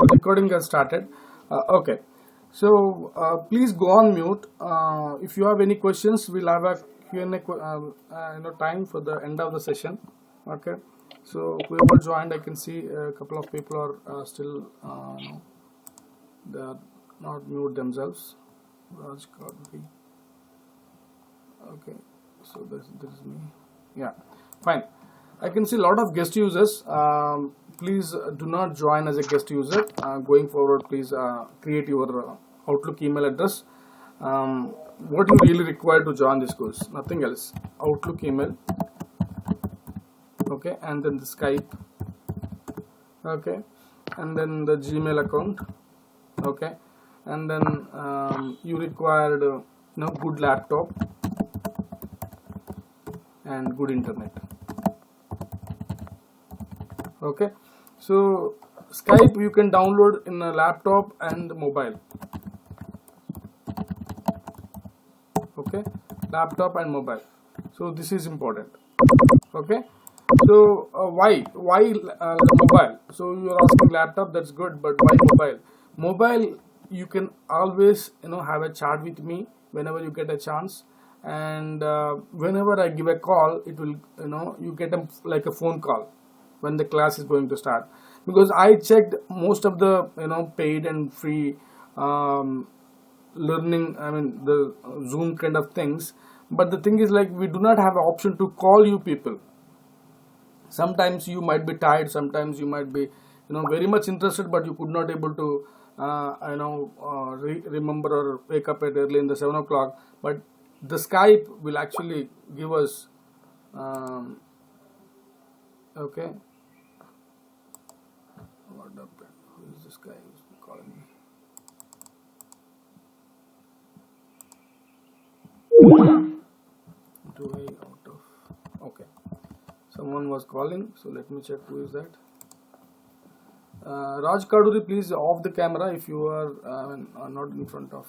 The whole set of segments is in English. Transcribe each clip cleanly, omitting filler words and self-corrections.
So recording has started. Okay. So please go on mute. If you have any questions, we'll have a Q&A time for the end of the session. Okay. So whoever joined, I can see a couple of people are still they are not mute themselves. Raj Kadri. Okay. So this is me. Yeah. Fine. I can see a lot of guest users. Please do not join as a guest user. Going forward, please create your Outlook email address. What you really require to join this course? Nothing else. Outlook email. Okay, and then the Skype. Okay, and then the Gmail account. Okay, and then you required good laptop and good internet. Okay, so Skype you can download in a laptop and mobile. Okay, laptop and mobile. So this is important. Okay, so why mobile? So you are asking laptop, that's good, but why mobile? Mobile, you can always have a chat with me whenever you get a chance, and whenever I give a call, it will you get like a phone call when the class is going to start, because I checked most of the paid and free learning, I mean the Zoom kind of things, but the thing is, like, we do not have an option to call you people. Sometimes you might be tired, sometimes you might be very much interested, but you could not able to remember or wake up at early in the 7 o'clock. But the Skype will actually give us okay. What happened? Who is this guy who's calling me? Do I out of? Okay. Someone was calling, so let me check who is that. Raj Kaduri, please off the camera if you are not in front of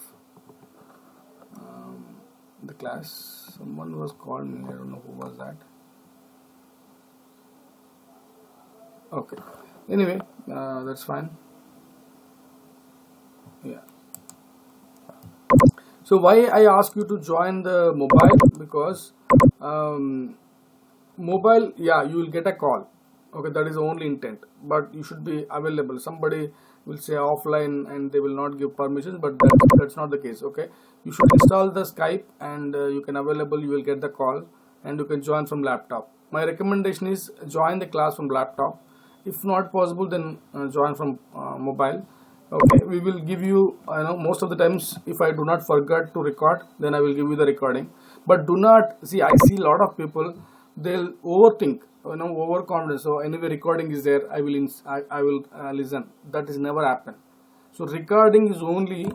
the class. Someone was called me, I don't know who was that. Okay, anyway, that's fine. Yeah. So why I ask you to join the mobile? Because mobile, yeah, you will get a call. Okay, that is the only intent, but you should be available. Somebody will say offline and they will not give permissions, but that's not the case. Okay, you should install the Skype and you can available, you will get the call and you can join from laptop. My recommendation is join the class from laptop. If not possible, then join from mobile. Okay, we will give you, most of the times if I do not forget to record, then I will give you the recording. But do not see, I see a lot of people, they'll overthink, overconfident. So anyway, recording is there, I will listen. That is never happen. So recording is only,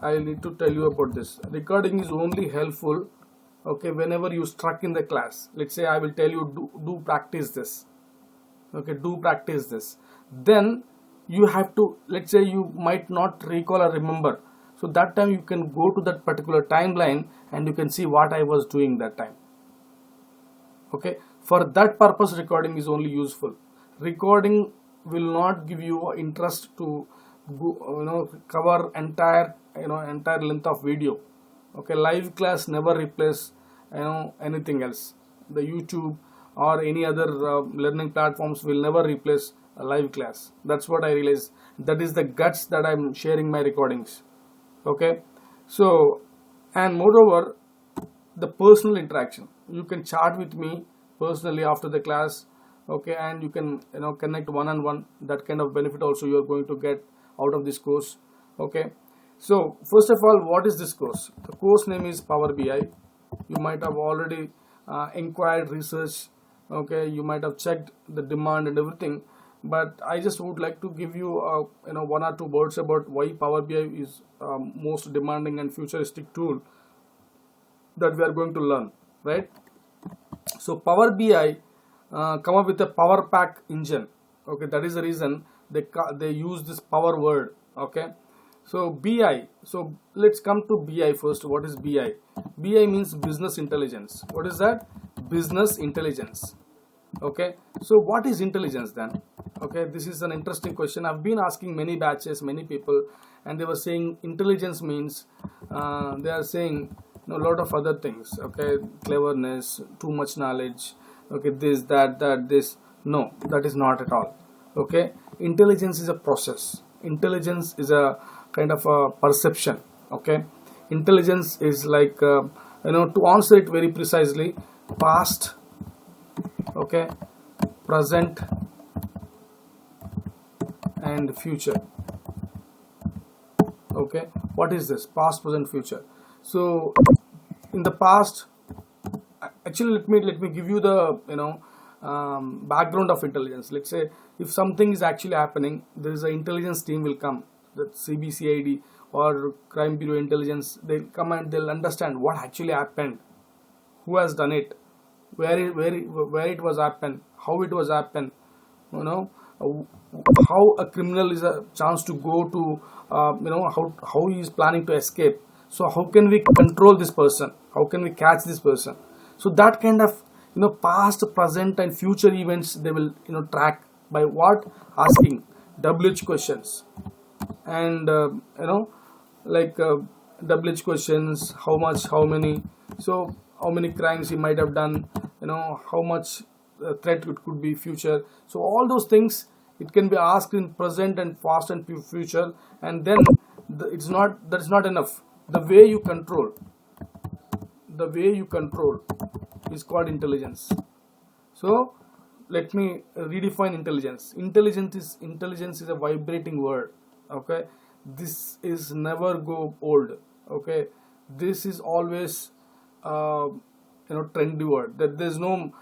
I need to tell you about this. Recording is only helpful, okay, whenever you struck in the class. Let's say I will tell you, do practice this. Okay, do practice this. Then you have to, let's say you might not recall or remember. So that time you can go to that particular timeline and you can see what I was doing that time. Okay, for that purpose recording is only useful. Recording will not give you interest to go, cover entire length of video. Okay, live class never replace anything else. The YouTube or any other learning platforms will never replace a live class. That's what I realized. That is the guts that I'm sharing my recordings. Okay, so, and moreover, the personal interaction. You can chat with me personally after the class. Okay, and you can connect one-on-one. That kind of benefit also you are going to get out of this course. Okay, so first of all, what is this course? The course name is Power BI. You might have already inquired, research. Okay, you might have checked the demand and everything, but I just would like to give you one or two words about why Power BI is most demanding and futuristic tool that we are going to learn, right? So Power BI come up with a Power Pack engine. Okay, that is the reason they use this power word. Okay, so BI. So let's come to BI first. What is BI? BI means business intelligence. What is that? Business intelligence. Okay, so what is intelligence then? Okay, this is an interesting question. I've been asking many batches, many people, and they were saying intelligence means they are saying a lot of other things. Okay, cleverness, too much knowledge. Okay, this, that, this. No, that is not at all. Okay, intelligence is a process. Intelligence is a kind of a perception. Okay, intelligence is like to answer it very precisely, past, okay, present and future. Okay, what is this past, present, future? So in the past, actually let me give you the background of intelligence. Let's say if something is actually happening, there is an intelligence team will come, the CBCID or crime bureau intelligence. They'll come and they'll understand what actually happened, who has done it, where it was happened, how it was happened, how a criminal is a chance to go to how he is planning to escape. So how can we control this person, how can we catch this person? So that kind of past, present and future events they will track by what? Asking WH questions. And like WH questions, how much, how many, so how many crimes he might have done, how much threat it could be future. So all those things it can be asked in present and past and future. And then that's not enough. The way you control is called intelligence. So let me redefine intelligence. Intelligence is a vibrating word. Okay, this is never go old. Okay, this is always trendy word. That there's no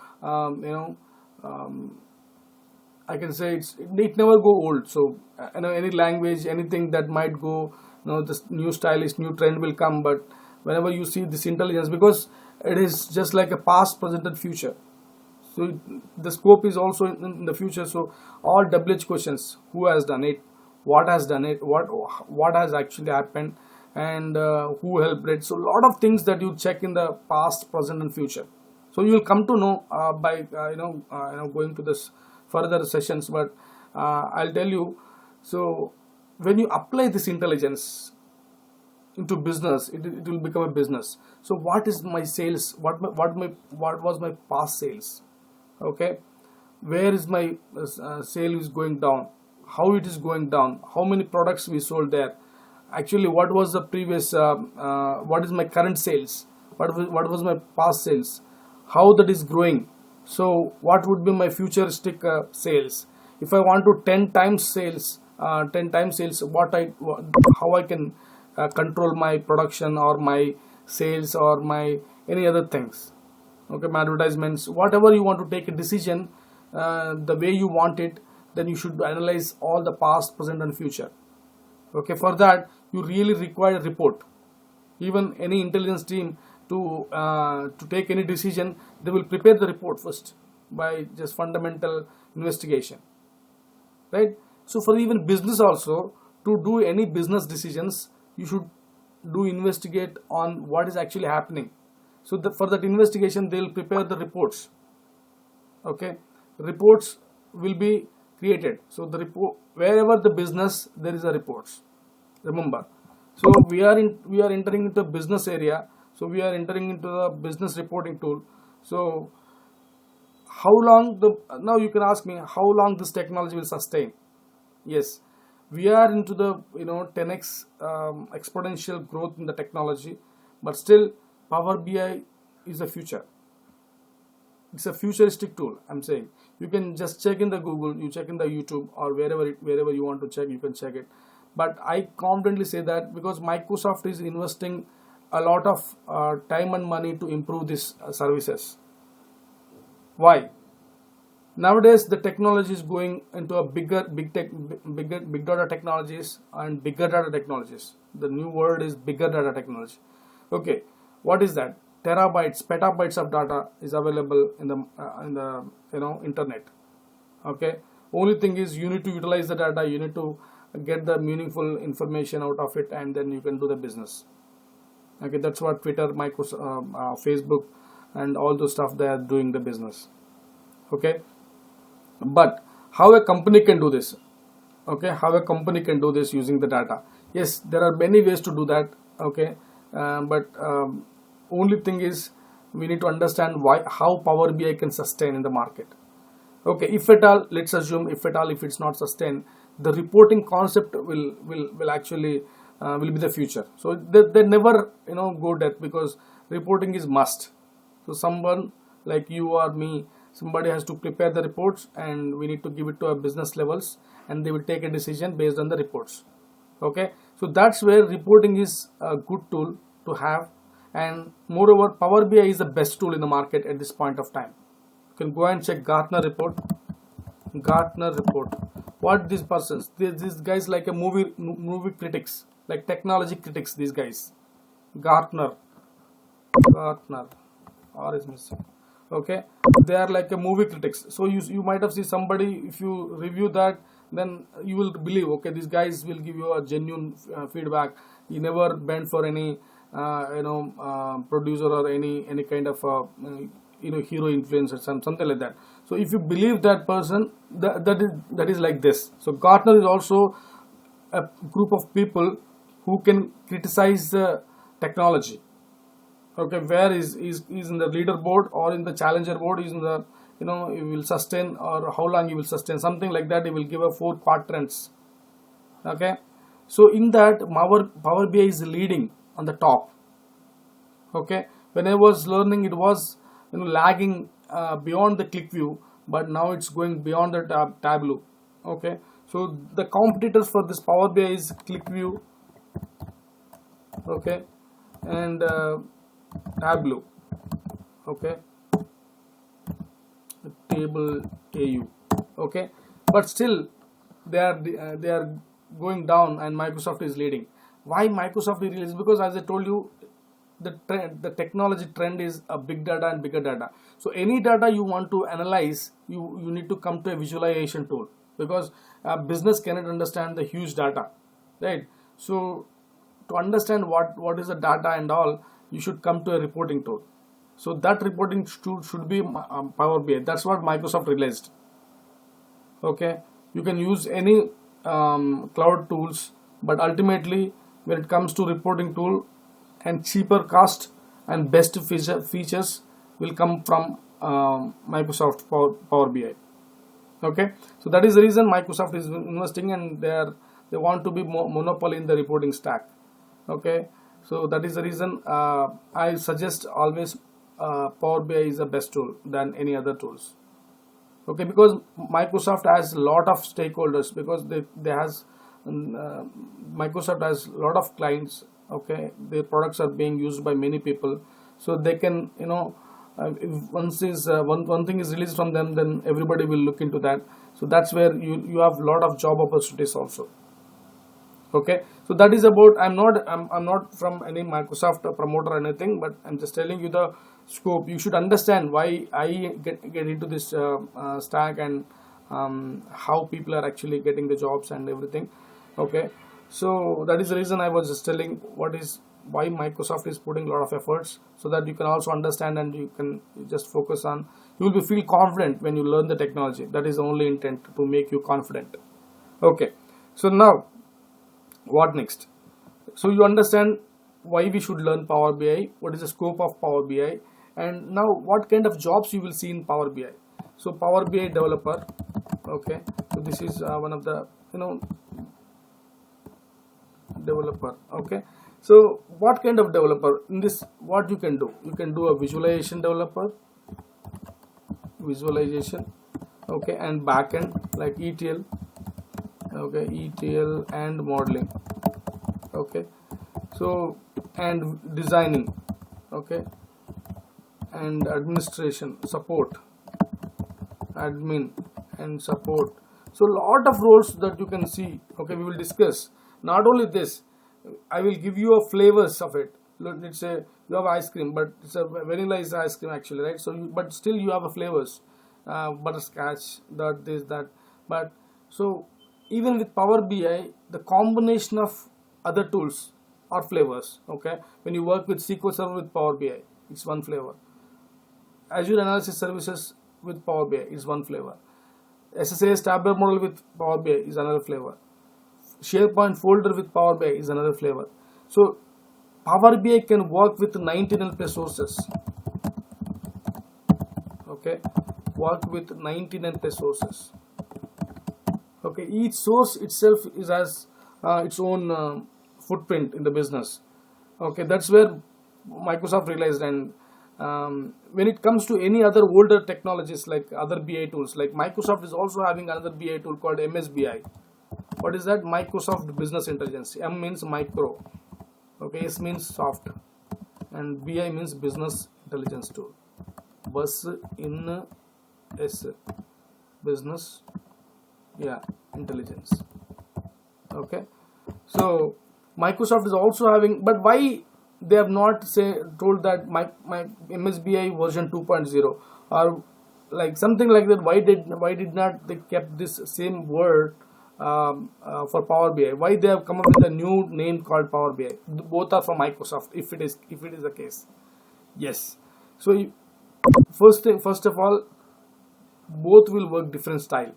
I can say it never go old. So any language, anything that might go, this new stylish, new trend will come. But whenever you see this intelligence, because it is just like a past, present and future. So the scope is also in the future. So all WH questions: who has done it, what has done it, what has actually happened, and who helped it. So a lot of things that you check in the past, present and future. So you will come to know by going to this further sessions. But I'll tell you. So when you apply this intelligence into business, it will become a business. So what is my sales? What was my past sales? Okay, where is my sale is going down? How it is going down? How many products we sold there? Actually, what was the previous? What is my current sales? What was my past sales? How that is growing? So what would be my futuristic sales? If I want to 10 times sales, how I can control my production or my sales or my any other things. Okay, my advertisements, whatever you want to take a decision the way you want it, then you should analyze all the past, present and future. Okay, for that you really require a report. Even any intelligence team to take any decision, they will prepare the report first by just fundamental investigation, right? So for even business also, to do any business decisions, you should investigate on what is actually happening. So for that investigation, they will prepare the reports. Okay, reports will be created. So the report, wherever the business, there is a reports. Remember, so we are entering into a business area. So we are entering into the business reporting tool. So how long now you can ask me how long this technology will sustain? Yes, we are into the 10x exponential growth in the technology, but still Power BI is the future. It's a futuristic tool. I'm saying you can just check in the Google, you check in the YouTube or wherever you want to check, you can check it. But I confidently say that because Microsoft is investing a lot of time and money to improve these services. Why? Nowadays the technology is going into a big data technologies and bigger data technologies. The new word is bigger data technology. Okay, what is that? Terabytes, petabytes of data is available in the internet. Okay, only thing is you need to utilize the data, you need to get the meaningful information out of it, and then you can do the business. Okay, that's what Twitter, Microsoft, Facebook and all those stuff, they are doing the business. Okay, but how a company can do this? Okay, how a company can do this using the data? Yes, there are many ways to do that. Okay, but only thing is we need to understand how Power BI can sustain in the market. Okay, if at all, let's assume if at all, if it's not sustained, the reporting concept will actually will be the future. So they never go death, because reporting is must. So someone like you or me, somebody has to prepare the reports, and we need to give it to our business levels, and they will take a decision based on the reports. Okay, so that's where reporting is a good tool to have, and moreover Power BI is the best tool in the market at this point of time. You can go and check Gartner report. What these persons, these guys like a movie critics, like technology critics, these guys. Gartner or is missing. Okay, they are like a movie critics. So you might have seen somebody, if you review that, then you will believe, okay, these guys will give you a genuine feedback. You never bend for any producer or any kind of hero influencer, something like that. So if you believe that person, that is like this. So Gartner is also a group of people who can criticize the technology. Okay, where is in the leaderboard or in the challenger board, is in the you will sustain, or how long you will sustain, something like that. He will give a 4 quadrants. Okay, so in that Power BI is leading on the top. Okay, when I was learning, it was lagging beyond the click view, but now it's going beyond the Tableau. Okay, so the competitors for this Power BI is click view, okay, and Tableau, okay, table AU, okay, but still they are going down, and Microsoft is leading. Why Microsoft is leading? Because as I told you, the technology trend is a big data and bigger data. So any data you want to analyze, you need to come to a visualization tool, because business cannot understand the huge data, right? So to understand what is the data and all, you should come to a reporting tool. So that reporting tool should be Power BI. That's what Microsoft realized. Okay, you can use any cloud tools, but ultimately when it comes to reporting tool, and cheaper cost and best features will come from Microsoft Power BI. Okay, so that is the reason Microsoft is investing, and they want to be monopoly in the reporting stack. Okay, so that is the reason I suggest always Power BI is the best tool than any other tools. Okay, because Microsoft has a lot of stakeholders, because Microsoft has a lot of clients. Okay, their products are being used by many people, so they can if one thing is released from them, then everybody will look into that. So that's where you have a lot of job opportunities also. Okay, so that is about, I'm not from any Microsoft promoter or anything, but I'm just telling you the scope. You should understand why I get into this stack, and how people are actually getting the jobs and everything. Okay, so that is the reason I was just telling why Microsoft is putting a lot of efforts, so that you can also understand, and you can just focus on, you will feel confident when you learn the technology. That is the only intent, to make you confident. Okay, so now what next? So you understand why we should learn Power BI, what is the scope of Power BI, and now what kind of jobs you will see in Power BI. So Power BI developer. Okay, so this is one of the developer. Okay, so what kind of developer in this? What you can do? You can do a visualization developer, okay, and backend like ETL, okay, ETL and modeling, okay, so and designing, okay, and administration, support, admin and support. So lot of roles that you can see. Okay, we will discuss. Not only this, I will give you a flavors of it. Let's say you have ice cream, but it's a vanilla is ice cream actually, right? So but still you have a flavors, butterscotch, that. But so even with Power BI, the combination of other tools are flavors. Okay, when you work with SQL Server with Power BI, it's one flavor. Azure Analysis Services with Power BI is one flavor. SSAS tabular model with Power BI is another flavor. SharePoint folder with Power BI is another flavor. So Power BI can work with 99 plus sources. Okay, work with 99 plus sources. Okay, each source itself is has its own footprint in the business. Okay, that's where Microsoft realized. And when it comes to any other older technologies like other BI tools, like Microsoft is also having another BI tool called MSBI. What is that? Microsoft Business Intelligence. M means micro, okay, S means soft, and BI means business intelligence tool. Bus in S, business, yeah, intelligence. Okay, so Microsoft is also having, but why they have not told that my MSBI version 2.0 or like something like that? Why did not they kept this same word for Power BI? Why they have come up with a new name called Power BI? Both are from Microsoft. If it is the case, yes. So first of all, both will work different style.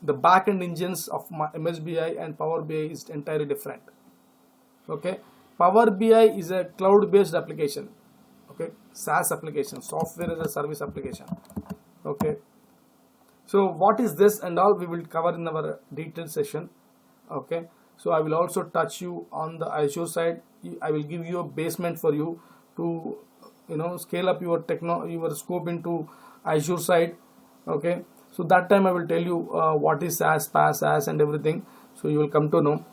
The back-end engines of MSBI and Power BI is entirely different. Okay, Power BI is a cloud-based application. Okay, SaaS application, software as a service application. Okay, so what is this and all we will cover in our detailed session. Okay, so I will also touch you on the Azure side. I will give you a basement for you to scale up your your scope into Azure side. Okay, so that time I will tell you what is SaaS, PaaS, SaaS and everything, so you will come to know.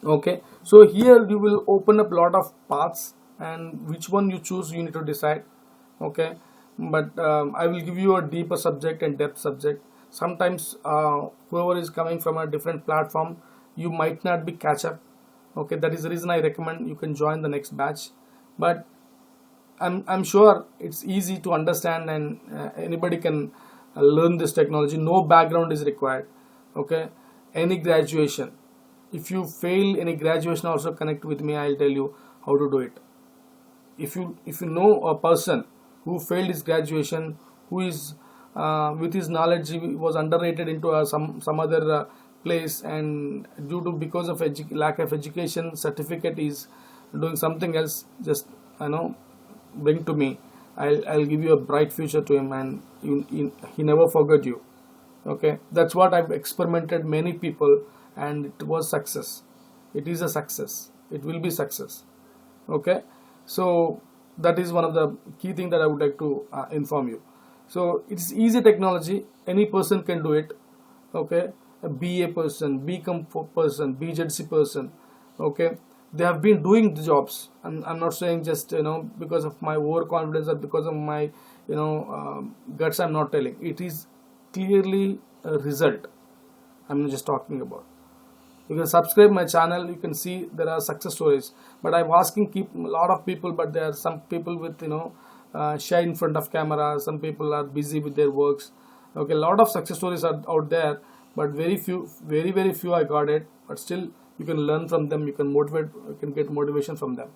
Okay, so here you will open up a lot of paths, and which one you choose you need to decide. Okay, but I will give you a deeper subject and depth subject. Sometimes whoever is coming from a different platform, you might not be catch up. Okay, that is the reason I recommend you can join the next batch. But I'm sure it's easy to understand, and anybody can learn this technology. No background is required. Okay, any graduation. If you fail any graduation, also connect with me. I'll tell you how to do it. If you know a person who failed his graduation, who is with his knowledge he was underrated into some other place, and because of lack of education, certificate is doing something else, just bring to me. I'll give you a bright future to him, and he never forgot you. Okay, that's what I've experimented many people, and it was success. It is a success. It will be success. Okay, so that is one of the key things that I would like to inform you. So it's easy technology. Any person can do it. Okay, a BA person, BCom person, BJC person. Okay, they have been doing the jobs. I'm not saying just because of my overconfidence or because of my guts. I'm not telling. It is clearly a result. I'm just talking about. You can subscribe my channel. You can see there are success stories. But I'm asking a lot of people. But there are some people with shy in front of camera. Some people are busy with their works. Okay, a lot of success stories are out there, but very few I got it. But still, you can learn from them. You can get motivation from them.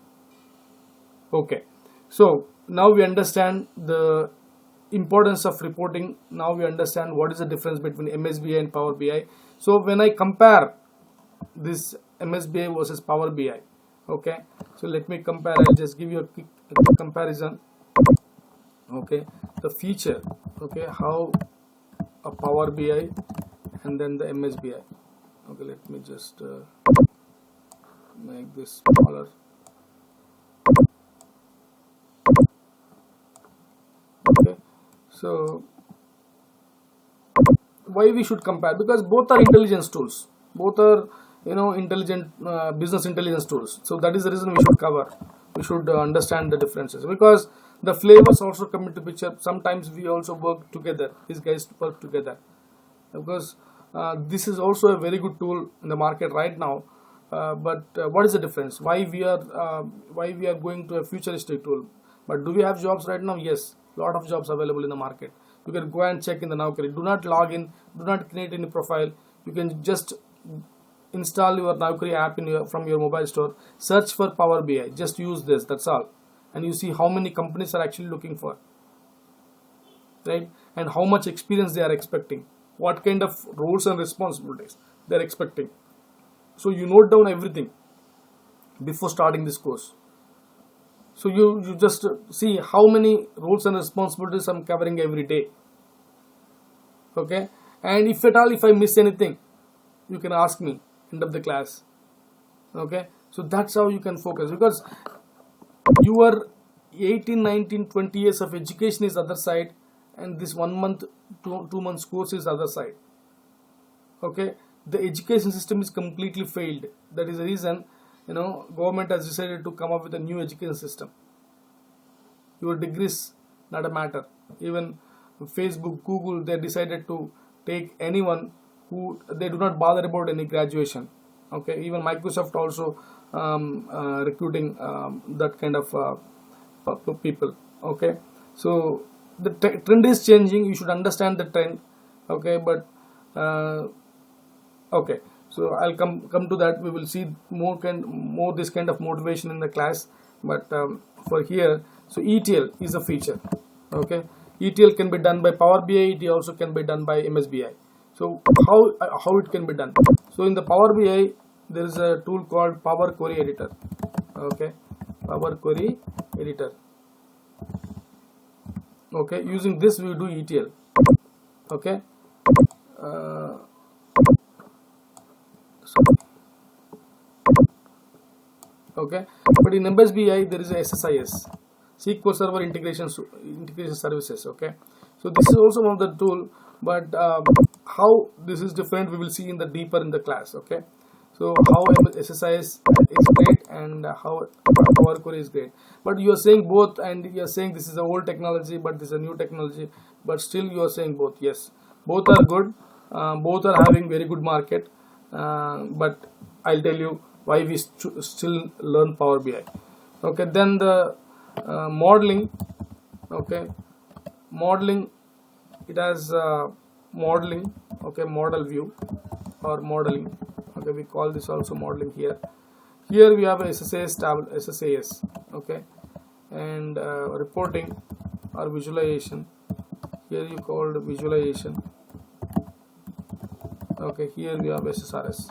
Okay, so now we understand the importance of reporting. Now we understand what is the difference between MSBI and Power BI. So when I compare this MSBI versus Power BI, okay, so let me compare. I'll just give you a quick comparison. Okay, the feature, okay, how a Power BI and then the MSBI. Okay, let me just make this smaller. Okay, so why we should compare? Because both are intelligence tools. Both are intelligent business intelligence tools. So that is the reason we should cover. We should understand the differences, because the flavors also come into picture. Sometimes we also work together. These guys work together, because this is also a very good tool in the market right now. But what is the difference? Why we are going to a futuristic tool? But do we have jobs right now? Yes, a lot of jobs available in the market. You can go and check in the Naukri. Do not log in. Do not create any profile. You can just install your Naukri app from your mobile store. Search for Power BI. Just use this. That's all. And you see how many companies are actually looking for. Right? and how much experience they are expecting, what kind of roles and responsibilities they are expecting. So you note down everything before starting this course. So you just see how many roles and responsibilities I'm covering every day. Okay, and if at all if I miss anything, you can ask me end of the class. Okay, so that's how you can focus, because your 18, 19, 20 years of education is other side, and this 1 month, 2 months course is other side. Okay, the education system is completely failed. That is the reason, government has decided to come up with a new education system. Your degrees not a matter. Even Facebook, Google, they decided to take anyone who they do not bother about any graduation. Okay, even Microsoft also recruiting that kind of people. Okay, so the trend is changing. You should understand the trend. Okay, but okay, so I'll come to that. We will see more this kind of motivation in the class. But for here, so ETL is a feature. Okay, ETL can be done by Power BI. It also can be done by MSBI. So how it can be done? So in the Power BI, there is a tool called Power Query Editor. Okay, Power Query Editor. Okay, using this we do ETL. Okay, okay, but in MSBI there is a SSIS, SQL Server Integration Services. Okay, so this is also one of the tool, but how this is different we will see in the deeper in the class. Okay, so how SSIS is great and how Power Query is great, but you are saying both, and you are saying this is a old technology but this is a new technology, but still you are saying both. Yes, both are good, both are having very good market, but I'll tell you why we still learn Power BI. Okay, then the modeling. Okay, modeling, it has modeling. Okay, model view or modeling. Okay, we call this also modeling here. Here we have a SSAS. Okay, and reporting or visualization. Here you called visualization. Okay, here we have SSRS.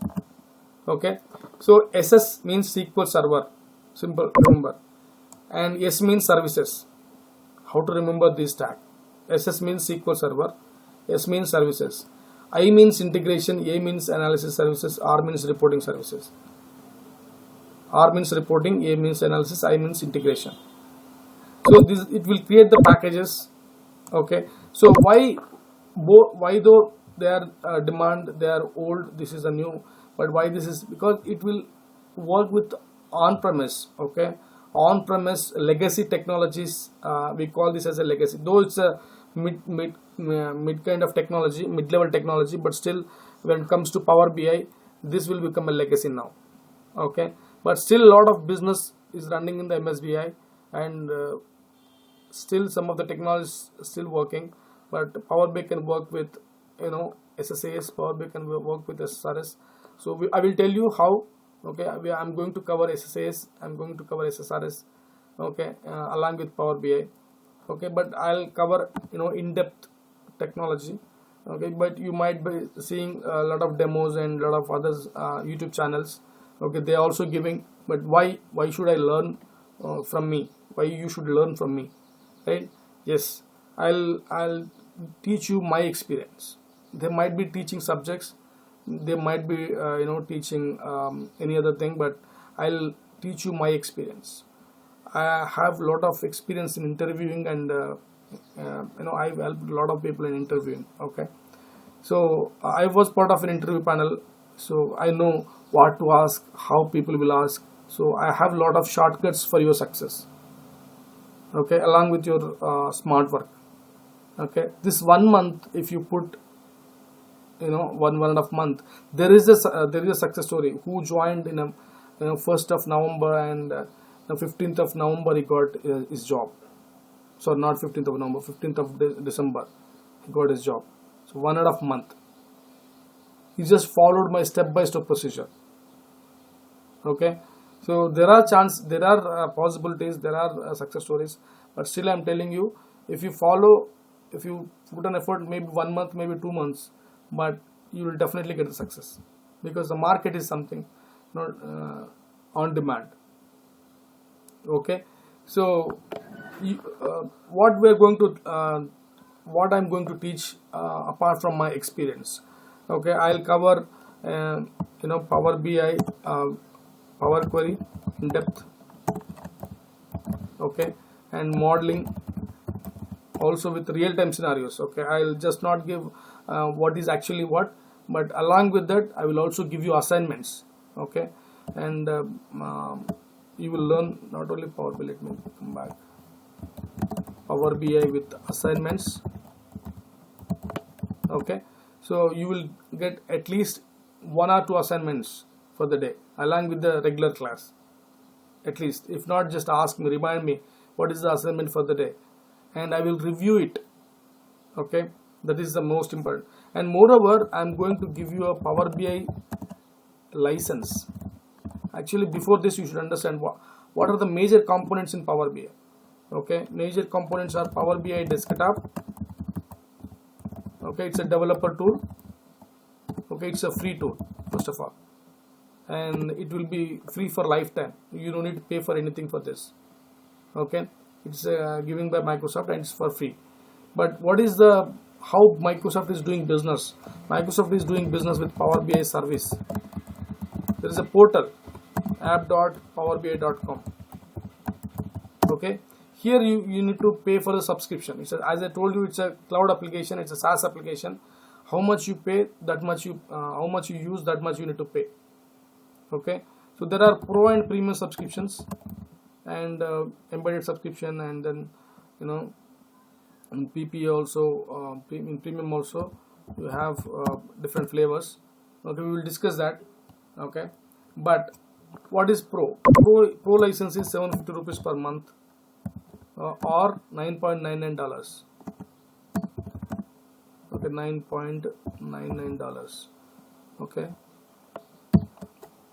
Okay, so SS means SQL Server, simple, remember, and S means services. How to remember this tag? SS means SQL Server, S means services, I means integration, A means analysis services, R means reporting services. R means reporting, A means analysis, I means integration. So this, it will create the packages. Okay, so why though they are demand, they are old, this is a new, but why this is? Because it will work with on-premise. Okay, on-premise legacy technologies, we call this as a legacy, though it's a mid kind of technology, mid-level technology, but still when it comes to Power BI, this will become a legacy now. Okay, but still a lot of business is running in the MSBI, and still some of the technologies still working, but Power BI can work with SSAS, Power BI can work with SSRS. So I will tell you how. Okay, I'm going to cover SSAS, I'm going to cover SSRS. Okay, along with Power BI. Okay, but I'll cover in-depth technology. Okay, but you might be seeing a lot of demos and a lot of others YouTube channels. Okay, they are also giving, but why should I learn from me? Why you should learn from me, right? Yes, I'll teach you my experience. They might be teaching subjects, they might be teaching any other thing, but I'll teach you my experience. I have a lot of experience in interviewing, and I've helped a lot of people in interviewing. Okay, so I was part of an interview panel, so I know what to ask, how people will ask. So I have a lot of shortcuts for your success. Okay, along with your smart work. Okay, this 1 month, if you put 1.5 month, there is a success story. Who joined in a 1st of November, and 15th of November he got his job. So not 15th of November, 15th of December he got his job. So 1.5 month. He just followed my step-by-step procedure. Okay, so there are possibilities, there are success stories, but still I'm telling you, if you follow if you put an effort, maybe 1 month, maybe 2 months, but you will definitely get the success, because the market is something not on demand. Okay, so what we're going to what I'm going to teach apart from my experience. Okay, I'll cover Power BI, Power Query in depth. Okay, and modeling also with real-time scenarios. Okay, I'll just not give what is actually what, but along with that I will also give you assignments. Okay, and you will learn not only Power BI. Let me come back. Power BI with assignments. Okay, so you will get at least 1 or 2 assignments for the day along with the regular class. At least, if not, just ask me, remind me what is the assignment for the day, and I will review it. Okay, that is the most important. And moreover, I am going to give you a Power BI license. Actually, before this, you should understand what are the major components in Power BI. Okay, major components are Power BI Desktop. Okay, it's a developer tool. Okay, it's a free tool first of all, and it will be free for lifetime. You don't need to pay for anything for this. Okay, it's given by Microsoft and it's for free. But what is how Microsoft is doing business? Microsoft is doing business with Power BI service. There is a portal, app.powerbi.com. Okay, here you need to pay for a subscription. As I told you, it's a cloud application, it's a SaaS application. How much you pay, that much how much you use, that much you need to pay. Okay, so there are pro and premium subscriptions, and embedded subscription, and then in PP also, in premium also you have different flavors. Okay, we will discuss that. Okay, but what is pro license is 750 rupees per month, or $9.99. Okay, $9.99. Okay,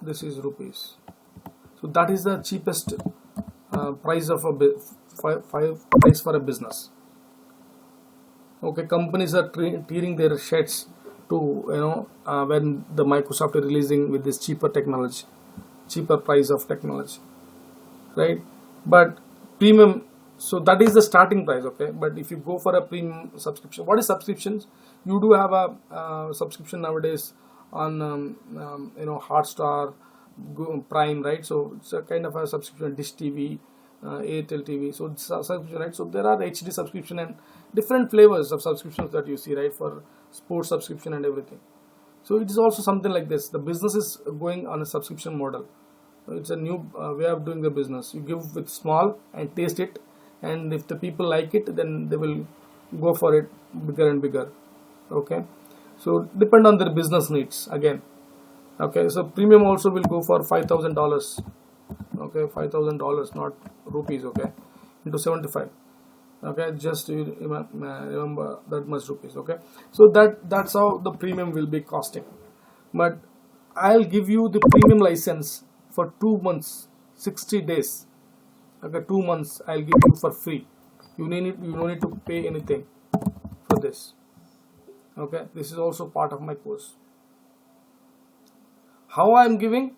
this is rupees. So that is the cheapest price of price for a business. Okay, companies are tearing their sheds to when the Microsoft is releasing with this cheaper technology, cheaper price of technology, right? But premium, so that is the starting price. Okay, but if you go for a premium subscription, what is subscriptions? You do have a subscription nowadays on Hotstar, Prime, right? So it's a kind of a subscription, Dish TV, Airtel TV. So it's a subscription, right? So there are HD subscription and different flavors of subscriptions that you see, right? For sports subscription and everything. So it is also something like this. The business is going on a subscription model. It's a new way of doing the business. You give with small and taste it, and if the people like it, then they will go for it bigger and bigger. Okay, so depend on their business needs again. Okay, so premium also will go for $5,000. Okay, $5,000, not rupees. Okay, into 75. Okay, just remember that much rupees. Okay, so that's how the premium will be costing. But I'll give you the premium license for 2 months, 60 days. Okay, 2 months I'll give you for free. You don't need to pay anything for this. Okay, this is also part of my course. How I'm giving?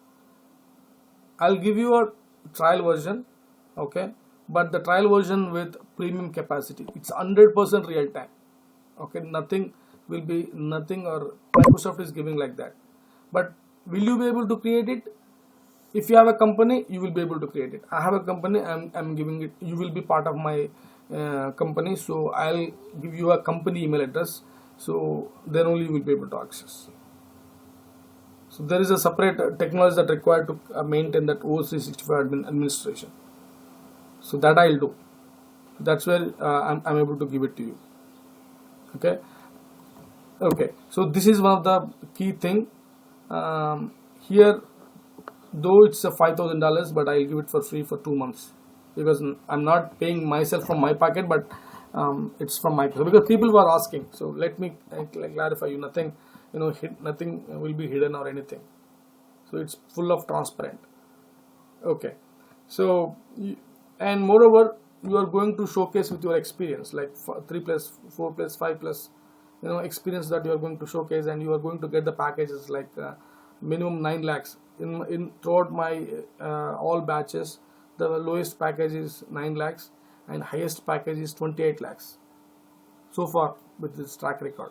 I'll give you a trial version. Okay, but the trial version with premium capacity. It's 100% real time. Okay, nothing will be nothing, or Microsoft is giving like that. But will you be able to create it? If you have a company, you will be able to create it. I have a company, I'm giving it. You will be part of my company, so I'll give you a company email address. So then only you will be able to access. So there is a separate technology that required to maintain that OS365 administration. So that I'll do. That's where I'm able to give it to you. Okay. Okay. So this is one of the key thing. Here, though it's a $5,000, but I'll give it for free for 2 months, because I'm not paying myself from my pocket, but it's from Microsoft, because people were asking. So let me clarify you. Nothing, nothing will be hidden or anything. So it's full of transparent. Okay. So, and moreover, you are going to showcase with your experience, like 3 plus 4 plus 5 plus, experience that you are going to showcase, and you are going to get the packages like minimum 9 lakhs in throughout my all batches. The lowest package is 9 lakhs and highest package is 28 lakhs so far with this track record.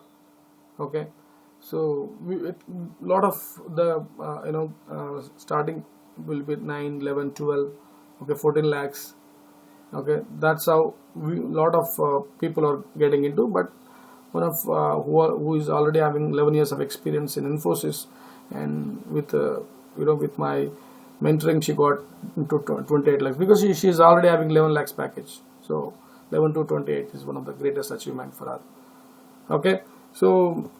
Okay, so lot of the starting will be 9, 11, 12, okay, 14 lakhs. Okay, that's how lot of people are getting into. But one of who is already having 11 years of experience in Infosys, and with with my mentoring, she got into 28 lakhs because she is already having 11 lakhs package. So 11 to 28 is one of the greatest achievement for her. Okay, so,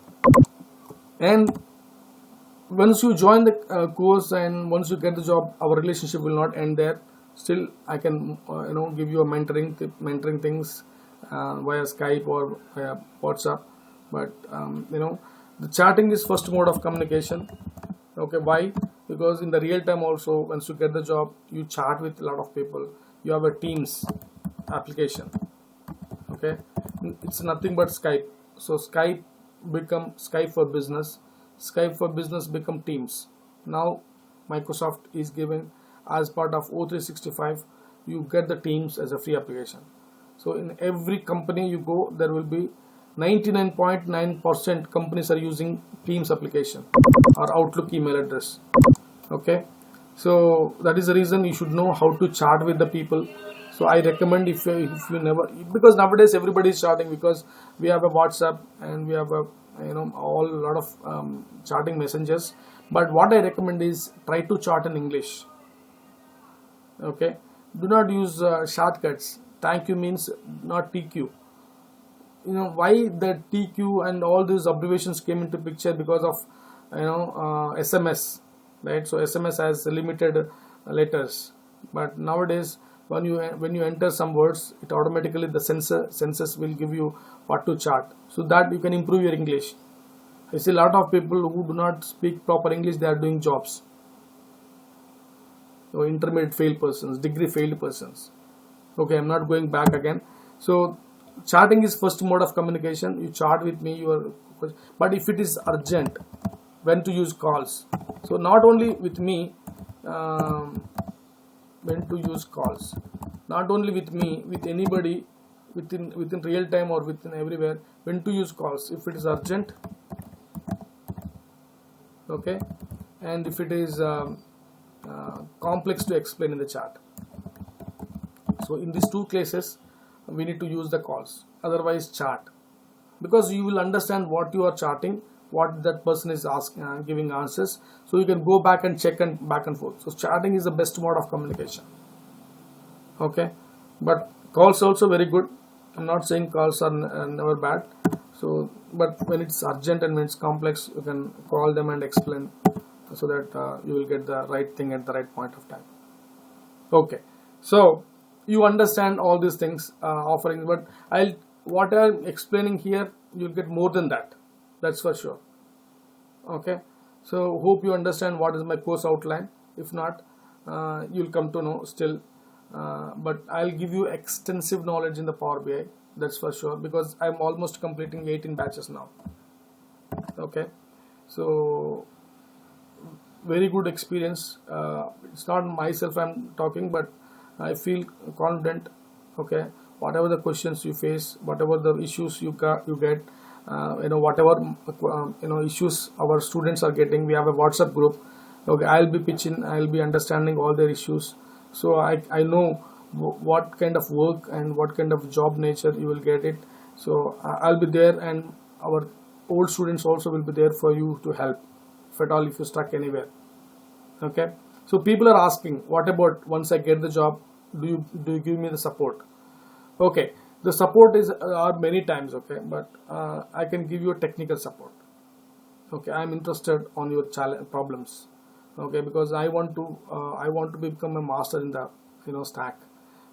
and once you join the course and once you get the job, our relationship will not end there. Still, I can give you a mentoring things via Skype or via WhatsApp. But the chatting is first mode of communication. Okay, why? Because in the real time also, once you get the job, you chat with a lot of people. You have a Teams application. Okay, it's nothing but Skype. So Skype become Skype for Business. Skype for Business become Teams. Now Microsoft is giving, as part of O365, you get the Teams as a free application. So in every company you go, there will be 99.9% companies are using Teams application or Outlook email address. Okay, so that is the reason you should know how to chat with the people. So I recommend, if you never, because nowadays everybody is chatting, because we have a WhatsApp and we have a all lot of chatting messengers. But what I recommend is try to chat in English. Okay, do not use shortcuts. Thank you means not TQ. Why the TQ and all these abbreviations came into picture? Because of SMS, right? So SMS has limited letters, but nowadays when you enter some words, it automatically the census will give you what to chat, so that you can improve your English. I see a lot of people who do not speak proper English, they are doing jobs. So intermediate failed persons, degree failed persons. Okay, I'm not going back again. So chatting is first mode of communication. You chat with me, but if it is urgent, when to use calls. So not only with me, when to use calls, not only with me, with anybody, within real time or within everywhere, when to use calls. If it is urgent, okay, and if it is complex to explain in the chat. So in these two cases we need to use the calls, otherwise chat, because you will understand what you are chatting, what that person is asking, giving answers, so you can go back and check and back and forth. So chatting is the best mode of communication. Okay, but calls also very good. I'm not saying calls are never bad. So, but when it's urgent and when it's complex, you can call them and explain, so that you will get the right thing at the right point of time. Okay, so you understand all these things, offerings, but what I'm explaining here, you'll get more than that. That's for sure. Okay, so hope you understand what is my course outline. If not, you'll come to know still. But I'll give you extensive knowledge in the Power BI. That's for sure, because I'm almost completing 18 batches now. Okay, so very good experience. It's not myself I'm talking, but I feel confident. Okay, whatever the questions you face, whatever the issues you get, whatever issues our students are getting, we have a WhatsApp group. Okay, I'll be pitching, I'll be understanding all their issues. So I know what kind of work and what kind of job nature you will get it. So I'll be there, and our old students also will be there for you to help, if at all, if you're stuck anywhere. Okay, so people are asking, what about once I get the job, do you give me the support? Okay, the support are many times. Okay, but I can give you a technical support. Okay, I'm interested on your problems. Okay, because I want to become a master in the stack.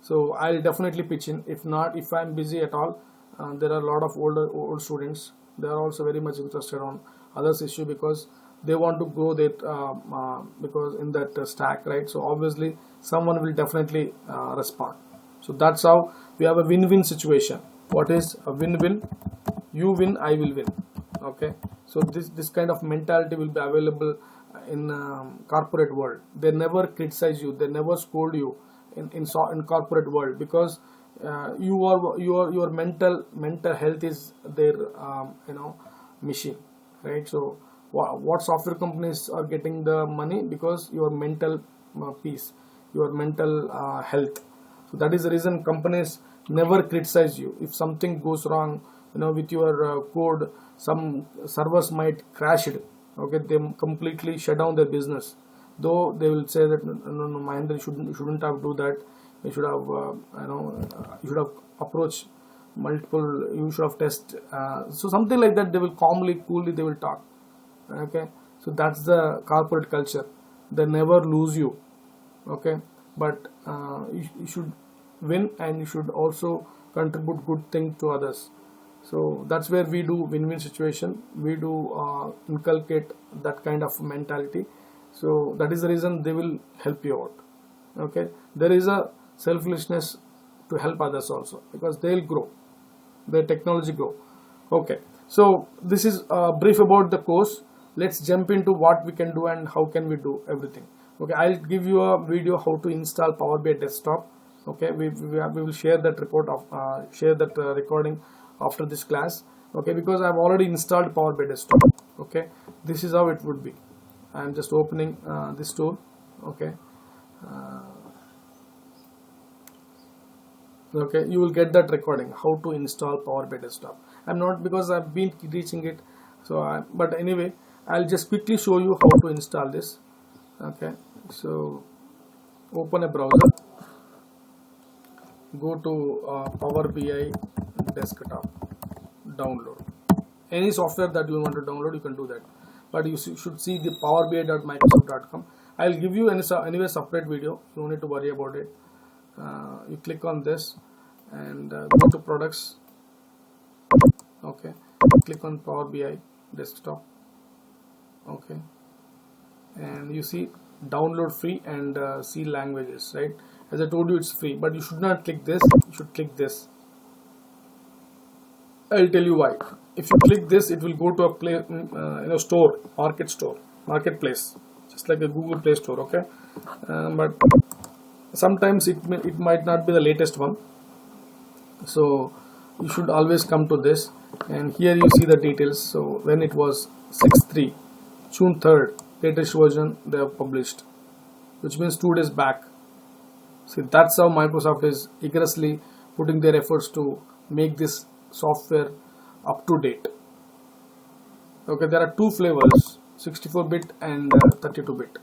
So I'll definitely pitch in. If not, if I'm busy at all, there are a lot of old students. They are also very much interested on others issue, because they want to go that because in that stack, right? So obviously someone will definitely respond. So that's how we have a win-win situation. What is a win-win? You win, I will win. Okay, so this kind of mentality will be available in corporate world. They never criticize you, they never scold you in corporate world, because your mental health is their machine, right? So what software companies are getting the money? Because your mental peace, your mental health. So that is the reason companies never criticize you. If something goes wrong, with your code, some servers might crash it. Okay, they completely shut down their business. Though they will say that no, Mahendra, you shouldn't have do that. You should have you should have approached multiple. You should have test. So something like that. They will calmly, coolly, they will talk. Okay, so that's the corporate culture. They never lose you. Okay, but you should win, and you should also contribute good thing to others. So that's where we do win-win situation. We do inculcate that kind of mentality. So that is the reason they will help you out. Okay, there is a selflessness to help others also, because they'll grow, their technology grow. Okay, so this is brief about the course. Let's jump into what we can do and how can we do everything. Okay, I'll give you a video how to install Power BI desktop. Okay, we will share that report of recording after this class. Okay, because I've already installed Power BI desktop. Okay, this is how it would be. I'm just opening this tool. Okay, okay, you will get that recording how to install Power BI desktop. I'm not, because I've been teaching it, so but anyway, I'll just quickly show you how to install this. Okay, so open a browser, go to Power BI desktop, download any software that you want to download. You can do that, but you should see the powerbi.microsoft.com. I'll give you anyway separate video. You don't need to worry about it. You click on this and go to products. Okay, click on Power BI desktop. Okay, and you see download free and see languages, right? As I told you, it's free, but you should not click this. You should click this. I'll tell you why. If you click this, it will go to a store, marketplace, just like a Google Play Store. Okay, but sometimes it might not be the latest one. So you should always come to this, and here you see the details. So when it was 6/3, June 3rd, latest version they have published, which means 2 days back. See, that's how Microsoft is vigorously putting their efforts to make this software up to date. Okay, there are two flavors, 64-bit and 32-bit.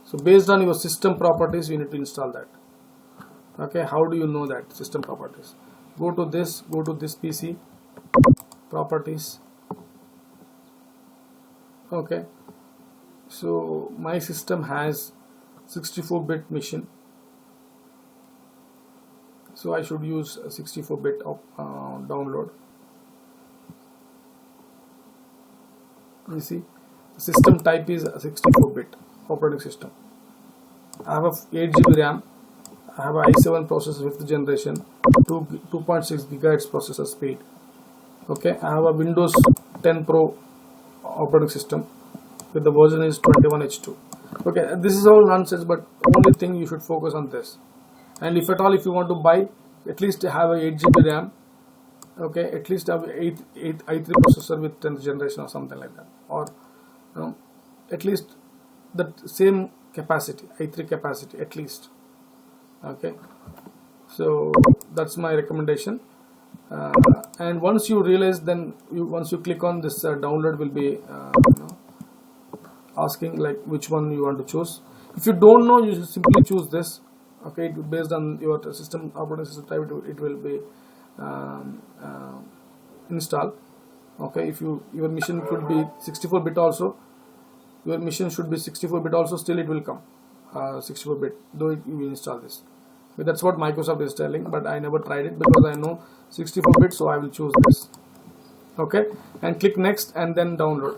So based on your system properties, you need to install that. Okay, how do you know that system properties? Go to this PC, properties. Okay, so my system has 64-bit machine, so I should use a 64-bit download. You see, the system type is a 64-bit operating system. I have a 8 GB RAM. I have a i7 processor 5th generation, 2.6 GHz processor speed. Okay, I have a Windows 10 Pro operating system with the version is 21H2. Okay, this is all nonsense, but only thing you should focus on this. And if at all, if you want to buy, at least have a 8 GB RAM. Okay, at least have 8 i3 processor with 10th generation or something like that, or at least that same capacity, i3 capacity at least. Okay, so that's my recommendation. And once you realize, then once you click on this, download will be asking like which one you want to choose. If you don't know, you simply choose this. Okay, based on your system operating system type, it will be installed. Okay, if your machine could be 64-bit also, your machine should be 64-bit also, still it will come 64-bit, though you will install this. But that's what Microsoft is telling, but I never tried it because I know 64-bit, so I will choose this. Okay, and click next and then download.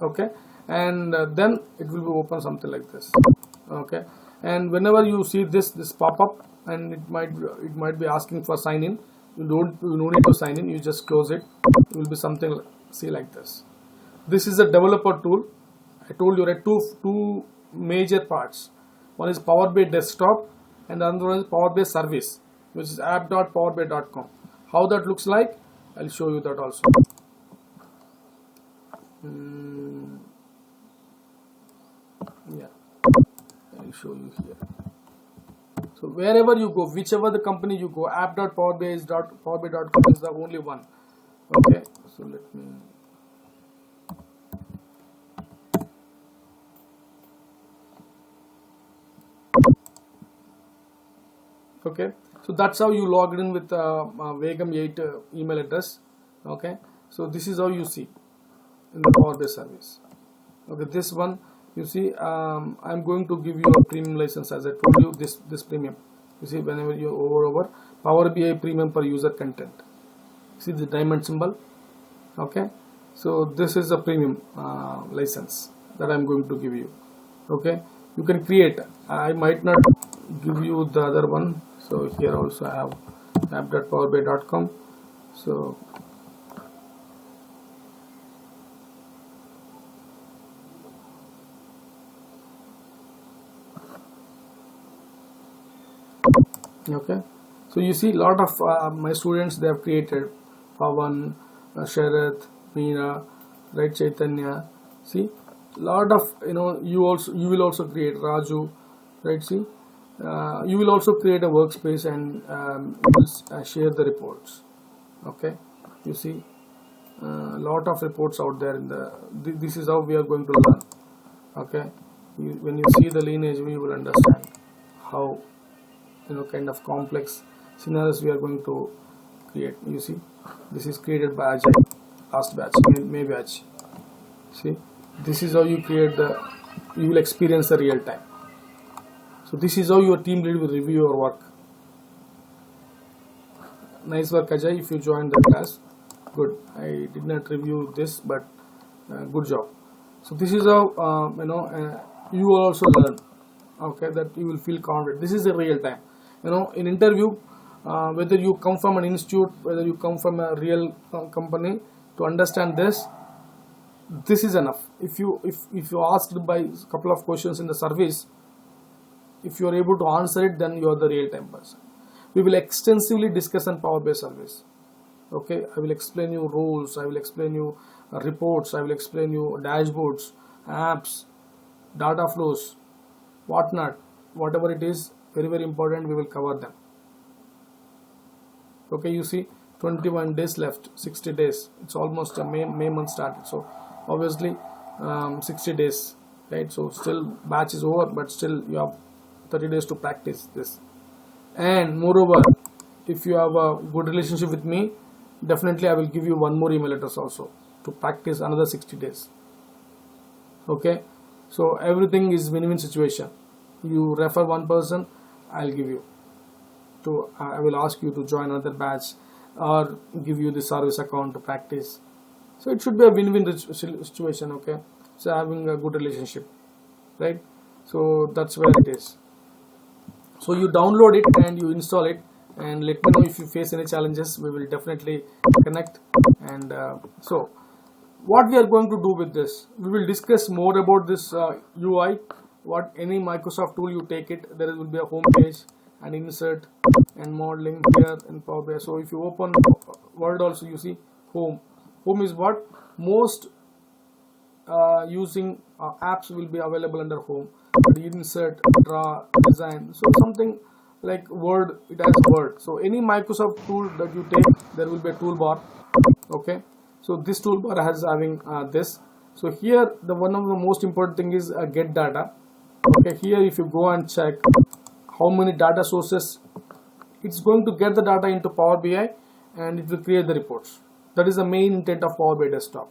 Okay, and then it will be open something like this. Okay, And whenever you see this pop up, and it might be asking for sign in, you no need to sign in, you just close it. It will be something see like this. This is a developer tool. I told you, right, two major parts. One is Power BI desktop and the other one is Power BI service, which is app.powerbi.com. How that looks like, I'll show you that also. Yeah, I'll show you here. So wherever you go, whichever the company you go, app.powerbi.com is the only one. Okay, so let me. Okay, so that's how you logged in with Vegam 8 email address. Okay, so this is how you see in the Power BI service. Okay, this one you see, I'm going to give you a premium license, as I told you, this premium. You see, whenever you over Power BI premium per user content, see the diamond symbol. Okay, so this is a premium license that I'm going to give you. Okay, you can create. I might not give you the other one. So here also I have app.powerbi.com. So okay, so you see, lot of my students, they have created Pavan, Sharath, Meena, right, Chaitanya. See, lot of, you will also create Raju, right? See, you will also create a workspace and you will share the reports. Okay, you see, lot of reports out there in this is how we are going to learn. Okay, when you see the lineage, we will understand how kind of complex scenarios we are going to create. You see, this is created by Ajay, last batch, May batch. See, this is how you create you will experience the real time. So this is how your team lead will review your work. Nice work, Ajay, if you joined the class. Good. I did not review this, but good job. So this is how you will also learn. Okay, that you will feel confident. This is a real time. In interview, whether you come from an institute, whether you come from a real company, to understand this is enough. If you asked by a couple of questions in the service, if you are able to answer it, then you are the real time person. We will extensively discuss on Power BI service. Okay, I will explain you rules, I will explain you reports, I will explain you dashboards, apps, data flows, whatnot, whatever it is, very, very important, we will cover them. Okay, you see, 21 days left, 60 days. It's almost a May month started. So obviously 60 days, right? So still batch is over, but still you have 30 days to practice this. And moreover, if you have a good relationship with me, definitely I will give you one more email address also to practice another 60 days. Okay, so everything is win-win situation. You refer one person, I'll give you I will ask you to join another batch or give you the service account to practice. So it should be a win-win situation. Okay, so having a good relationship, right? So that's where it is. So you download it and you install it, and let me know if you face any challenges. We will definitely connect. And so what we are going to do with this, we will discuss more about this UI. What any Microsoft tool you take it, there will be a home page and insert and modeling here in Power BI. So if you open Word also, you see home. Home is what most using apps will be available under home. But insert, draw, design, so something like Word, it has Word. So any Microsoft tool that you take, there will be a toolbar. Okay, so this toolbar has having this. So here the one of the most important thing is get data. Okay, here if you go and check how many data sources, it's going to get the data into Power BI and it will create the reports. That is the main intent of Power BI desktop.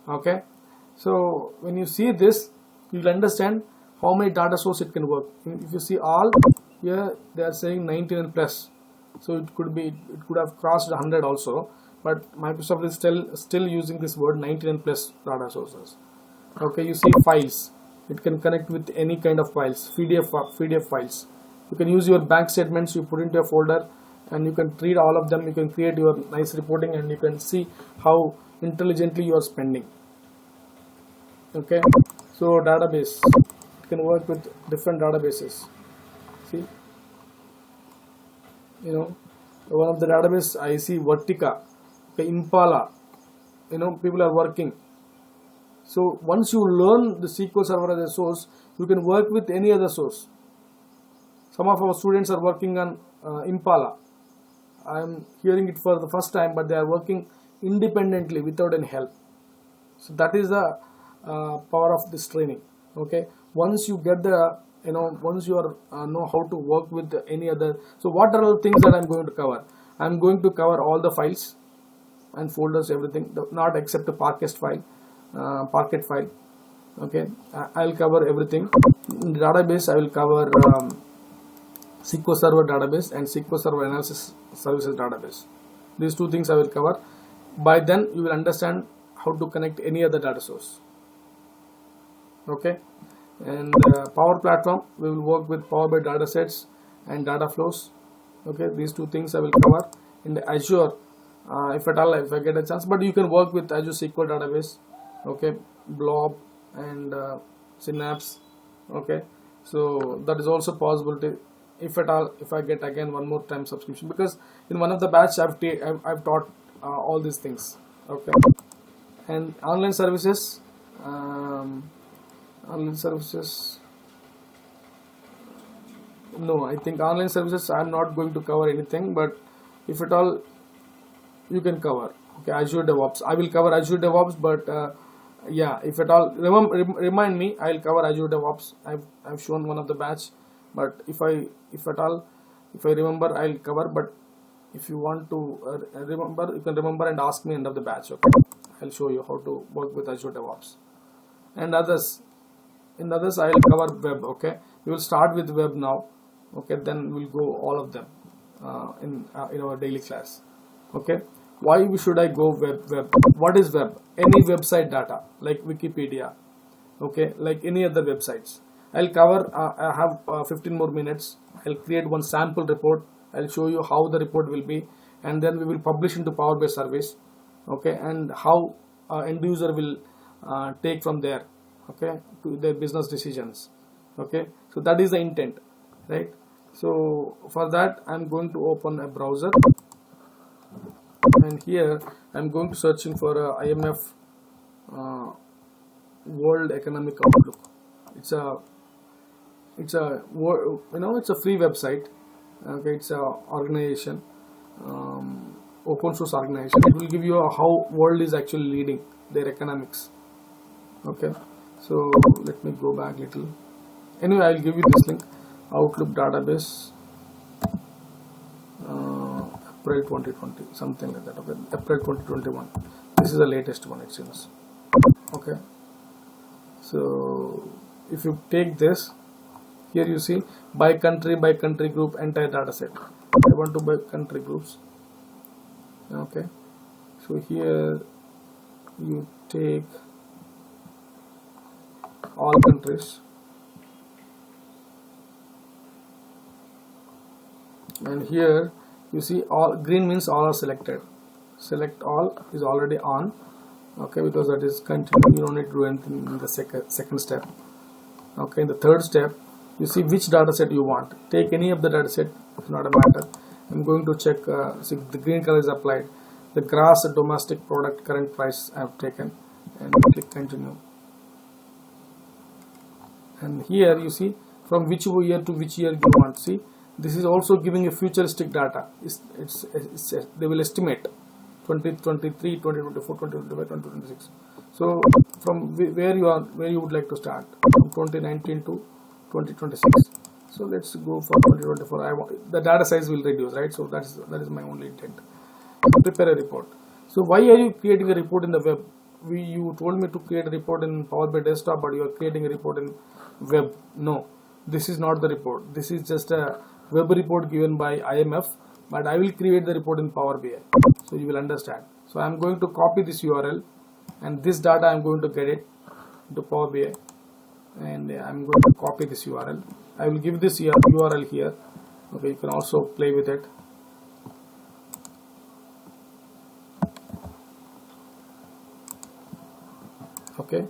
Okay, so when you see this, you will understand how many data source it can work. If you see all, here they are saying 99 plus, so it could have crossed 100 also, but Microsoft is still using this word 99 plus data sources. Okay, you see files. It can connect with any kind of files, PDF files. You can use your bank statements, you put into a folder, and you can read all of them. You can create your nice reporting, and you can see how intelligently you are spending. Okay, so database, it can work with different databases. See, one of the database I see Vertica, okay, Impala, people are working. So once you learn the SQL Server as a source, you can work with any other source. Some of our students are working on Impala. I am hearing it for the first time, but they are working independently without any help. So that is the power of this training. Okay, once you get the once you are know how to work with any other. So what are all things that I'm going to cover? I'm going to cover all the files and folders, everything, not except the Parquet file. Okay, I'll cover everything. In the database, I will cover SQL Server database and SQL Server Analysis Services database. These two things I will cover. By then, you will understand how to connect any other data source. Okay, and Power Platform, we will work with Power BI data sets and data flows. Okay, these two things I will cover. In the Azure, if I get a chance, but you can work with Azure SQL database. Okay, Blob and Synapse. Okay, so that is also possible to, if I get again one more time subscription, because in one of the batch I've taught all these things. Okay, and online services, no, I think online services I'm not going to cover anything, but if at all you can cover. Okay, Azure DevOps, I will cover Azure DevOps, but yeah, if at all, remind me, I'll cover Azure DevOps. I've shown one of the batch, but if I remember, I'll cover. But if you want to remember, you can remember and ask me end of the batch. Okay, I'll show you how to work with Azure DevOps and others. In others, I'll cover web. Okay, we will start with web now. Okay, then we'll go all of them in our daily class. Okay, why should I go web? What is web? Any website data like Wikipedia. Okay, like any other websites. I'll cover. I have 15 more minutes. I'll create one sample report. I'll show you how the report will be, and then we will publish into Power BI service. Okay, and how end user will take from there. Okay, to their business decisions. Okay, so that is the intent, right? So for that, I'm going to open a browser, and here I'm going to searching for IMF World Economic Outlook. It's a it's a free website. Okay, it's a organization, open source organization. It will give you how world is actually leading their economics. Okay, so let me go back a little. Anyway, I'll give you this link. Outlook database, April 2020, something like that. Okay, April 2021. This is the latest one, it seems. Okay, so if you take this, here you see by country group, entire data set. I want to buy country groups. Okay, so here you take all countries, and here you see all green means all are selected. Select all is already on. Okay, because that is continue. You don't need to do anything in the second step. Okay, in the third step, you see which data set you want. Take any of the data set, it's not a matter. I'm going to check, see the green color is applied. The gross domestic product current price I have taken, and click continue. And here you see from which year to which year you want. See, this is also giving a futuristic data. They will estimate 2023, 2024, 2025, 2026. So from where you would like to start, from 2019 to 2026. So let's go for 2024. The data size will reduce, right? So that is my only intent. Prepare a report. So why are you creating a report in the web? You told me to create a report in Power BI desktop, but you are creating a report in web. No, this is not the report. This is just a web report given by IMF, but I will create the report in Power BI, so you will understand. So I am going to copy this URL, and this data I am going to get it into Power BI. and I'm going to copy this URL. I will give this URL here. Okay, you can also play with it. Okay,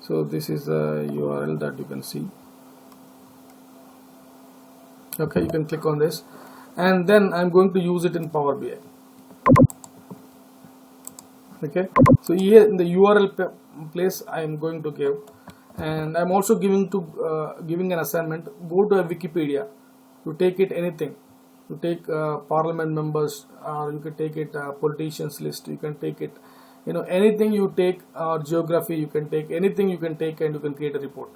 so this is the URL that you can see. Okay, you can click on this, and then I'm going to use it in Power BI. Okay, so here in the URL place I am going to give, and I'm also giving an assignment. Go to a Wikipedia, you take it anything, you take parliament members, or you can take it politicians list, you can take it, anything you take, or geography, you can take anything, you can take, and you can create a report.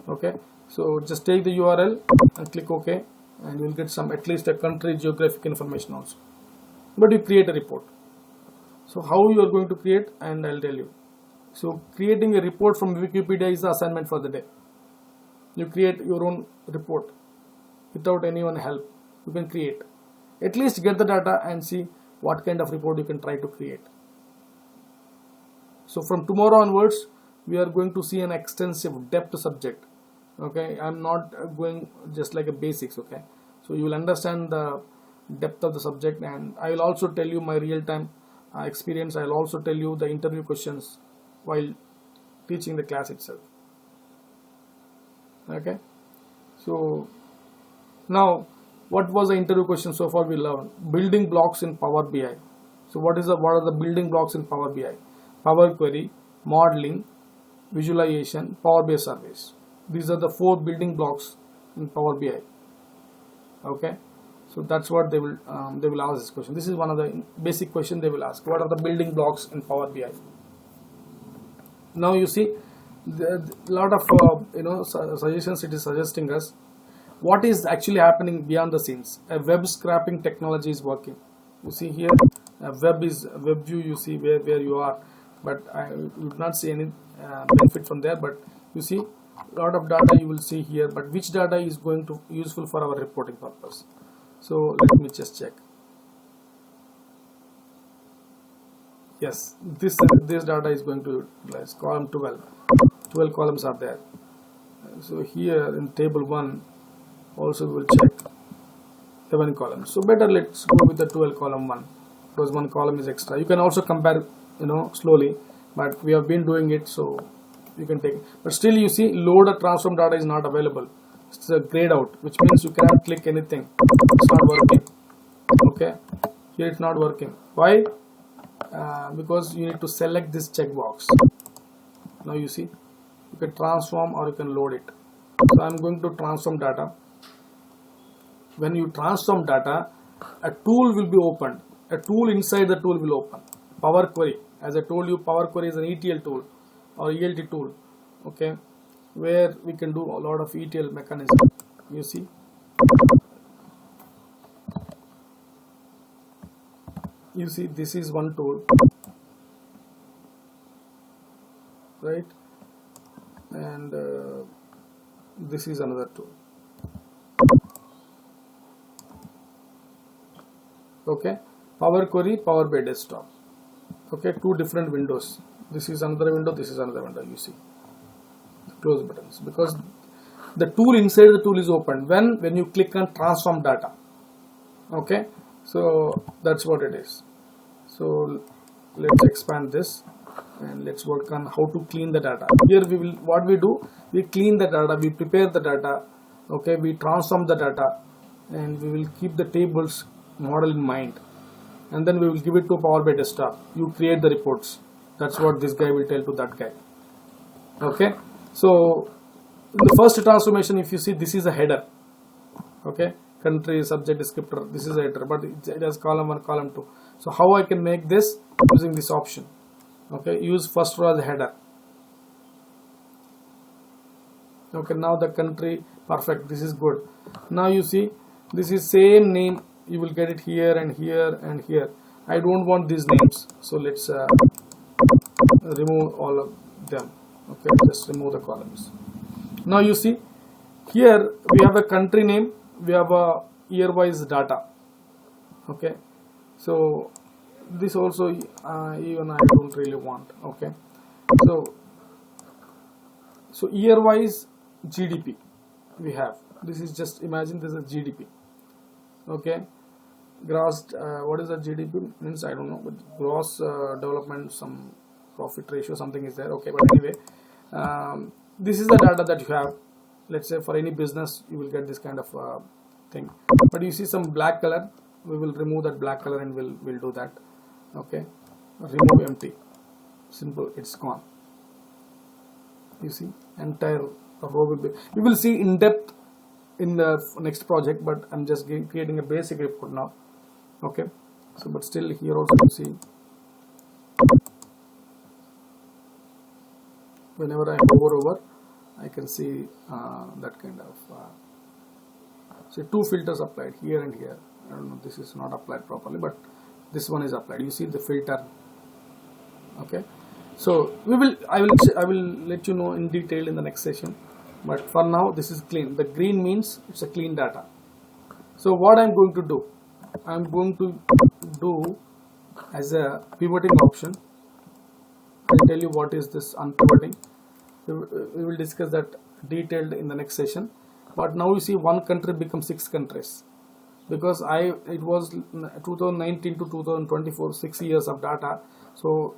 Okay, so just take the URL and click OK, and you will get some, at least a country geographic information also, but you create a report. So how you are going to create, and I'll tell you. So creating a report from Wikipedia is the assignment for the day. You create your own report without anyone help. You can create, at least get the data and see what kind of report you can try to create. So from tomorrow onwards, we are going to see an extensive depth subject. Okay, I'm not going just like a basics. Okay, so you will understand the depth of the subject, and I will also tell you my real-time experience. I'll also tell you the interview questions while teaching the class itself. Okay, so now what was the interview question so far? We learned building blocks in Power BI. So what are the building blocks in Power BI? Power Query, modeling, visualization, Power BI surveys. These are the 4 building blocks in Power BI. Okay, so that's what they will ask this question. This is one of the basic questions they will ask. What are the building blocks in Power BI? Now you see a lot of suggestions it is suggesting us what is actually happening beyond the scenes. A web scraping technology is working. You see here a web view, you see where you are, but I would not see any benefit from there, but you see a lot of data you will see here, but which data is going to useful for our reporting purpose? So let me just check. Yes, this data is going to utilize column 12 columns are there. So here in table 1 also we will check 11 columns. So better let's go with the 12 column one, because one column is extra. You can also compare slowly, but we have been doing it, so you can take it. But still you see load a transform data is not available. It's a grayed out, which means you cannot click anything. It's not working. Okay, here it's not working. Why? Because you need to select this checkbox. Now you see you can transform or you can load it. So I'm going to transform data. When you transform data, a tool will be opened. A tool inside the tool will open. Power Query, as I told you, Power Query is an ETL tool or ELT tool. Okay, where we can do a lot of ETL mechanism. You see, this is one tool, right? And this is another tool. Okay, Power Query, Power BI Desktop. Okay, 2 different windows. This is another window, this is another window. You see close buttons, because the tool inside the tool is open when you click on transform data. Okay, so that's what it is. So let's expand this and let's work on how to clean the data. Here we clean the data, we prepare the data. Okay, we transform the data, and we will keep the tables model in mind, and then we will give it to Power BI Desktop. You create the reports. That's what this guy will tell to that guy. Okay, so the first transformation, if you see, this is a header. Okay, country, subject, descriptor, this is a header, but it has column 1, column 2. So how I can make this? Using this option. Okay, use first row as a header. Okay, now the country, perfect, this is good. Now you see this is same name, you will get it here and here and here. I don't want these names, so let's remove all of them. Okay, just remove the columns. Now you see here we have a country name, we have a year wise data. Okay, so this also even I don't really want. Okay, so So year wise GDP we have, this is just, imagine this is GDP, okay. Gross what is the GDP means, I don't know, but gross development, some profit ratio, something is there, okay. But anyway, this is the data that you have. Let's say for any business you will get this kind of thing, but you see some black color, we will remove that black color and we'll do that, okay. Remove empty, simple, it's gone. You see entire row will be, we will see in depth in the next project, but I'm just creating a basic report now, okay. So but still here also you see, whenever I hover over, I can see that kind of see two filters applied here and here. I don't know, this is not applied properly, but this one is applied. You see the filter, okay. So I will let you know in detail in the next session, but for now this is clean. The green means it's a clean data. So what I'm going to do, I'm going to do as a pivoting option. I'll tell you what is this unpivoting. We will discuss that detailed in the next session. But now you see one country becomes 6 countries, because it was 2019 to 2024, 6 years of data. So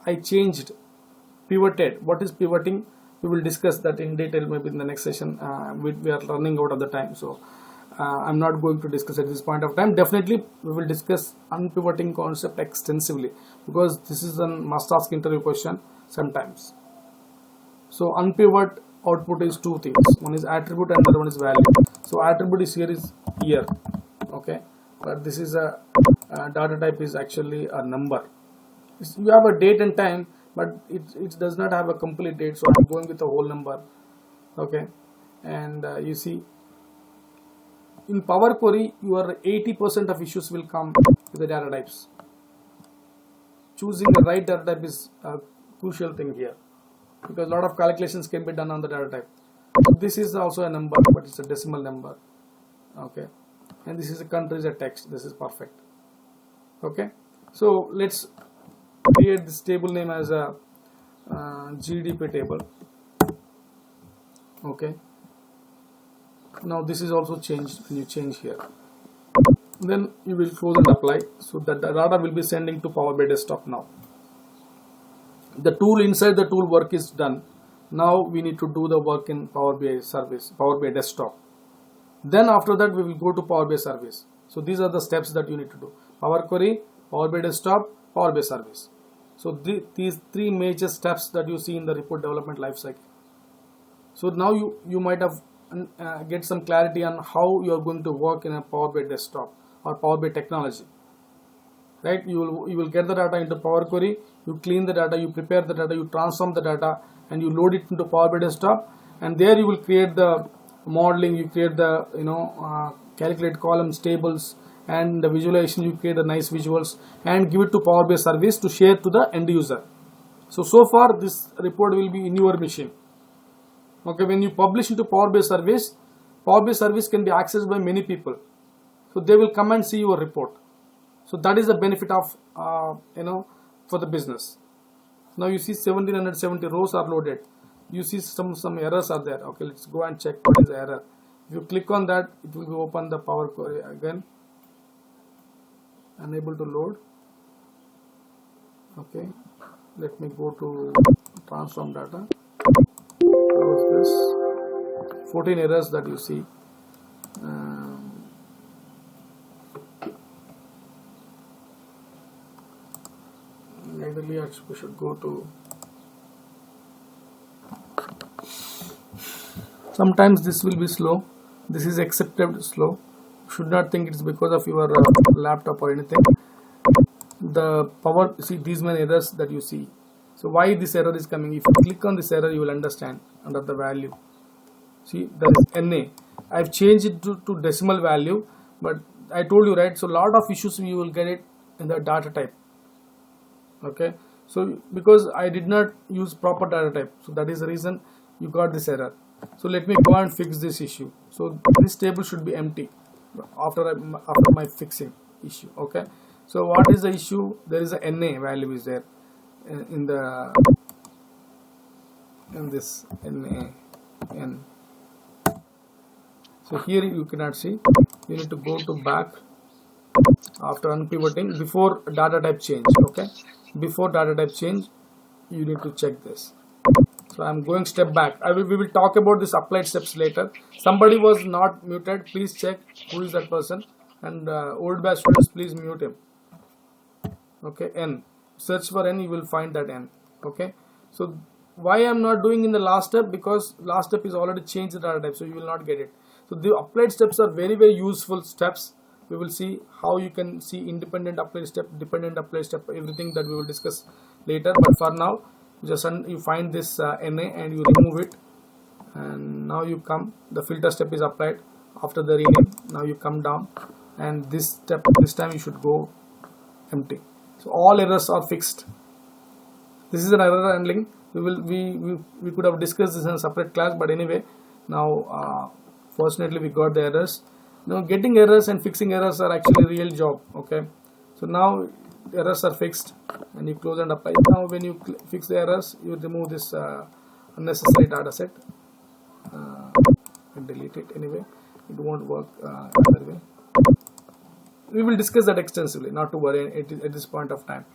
I changed, pivoted. What is pivoting? We will discuss that in detail maybe in the next session. We are running out of the time, so I'm not going to discuss at this point of time. Definitely we will discuss unpivoting concept extensively, because this is a must ask interview question sometimes. So unpivot output is 2 things. One is attribute and another one is value. So attribute is here is year, okay, but this is a data type is actually a number. You have a date and time, but it does not have a complete date, so I'm going with a whole number, okay. And you see in Power Query, your 80% of issues will come with the data types. Choosing the right data type is a crucial thing here, because a lot of calculations can be done on the data type. This is also a number, but it's a decimal number, okay. And this is a country, is a text. This is perfect, okay. So let's create this table name as a GDP table, okay. Now this is also changed. When you change here, then you will close and apply, so that the data will be sending to Power BI desktop. Now the tool, inside the tool work is done. Now we need to do the work in Power BI service, Power BI desktop. Then after that we will go to Power BI service. So these are the steps that you need to do: Power Query, Power BI desktop, Power BI service. So these 3 major steps that you see in the report development lifecycle. So now you might have get some clarity on how you are going to work in a Power BI desktop or Power BI technology, right? You will get the data into Power Query, you clean the data, you prepare the data, you transform the data, and you load it into Power BI desktop, and there you will create the modeling, you create the calculate columns, tables, and the visualization, you create the nice visuals and give it to Power BI service to share to the end user. So far this report will be in your machine, okay. When you publish into Power BI service can be accessed by many people, so they will come and see your report. So that is the benefit of for the business. Now you see 1770 rows are loaded. You see some errors are there, okay. Let's go and check what is the error. If you click on that, it will open the Power Query again, unable to load, okay. Let me go to transform data. Close this. 14 errors that you see. Ideally we should go to, sometimes this will be slow, this is accepted slow. You should not think it's because of your laptop or anything. The power, see these many errors that you see. So why this error is coming? If you click on this error, you will understand under the value. See, there is NA. I've changed it to decimal value, but I told you, right? So a lot of issues you will get it in the data type, okay. So because I did not use proper data type, so that is the reason you got this error. So let me go and fix this issue. So this table should be empty after my fixing issue, okay. So what is the issue? There is a NA value is there in the and this N. So here you cannot see. You need to go to back after unpivoting before data type change. Okay, before data type change, you need to check this. So I'm going step back. We will talk about this applied steps later. Somebody was not muted. Please check who is that person. And old batch students, please mute him. Okay, N. Search for N. You will find that N. Okay. So why I'm not doing in the last step? Because last step is already changed the data type, so you will not get it. So the applied steps are very, very useful steps. We will see how you can see independent applied step, dependent applied step, everything that we will discuss later. But for now, just you find this NA and you remove it, and now you come, the filter step is applied after the rename. Now you come down, and this step, this time you should go empty. So all errors are fixed. This is an error handling. We could have discussed this in a separate class, but anyway, now fortunately we got the errors. Now getting errors and fixing errors are actually a real job. Okay, so now the errors are fixed, and you close and apply. Now when you fix the errors, you remove this unnecessary data set and delete it. Anyway, it won't work either way. We will discuss that extensively, not to worry at this point of time.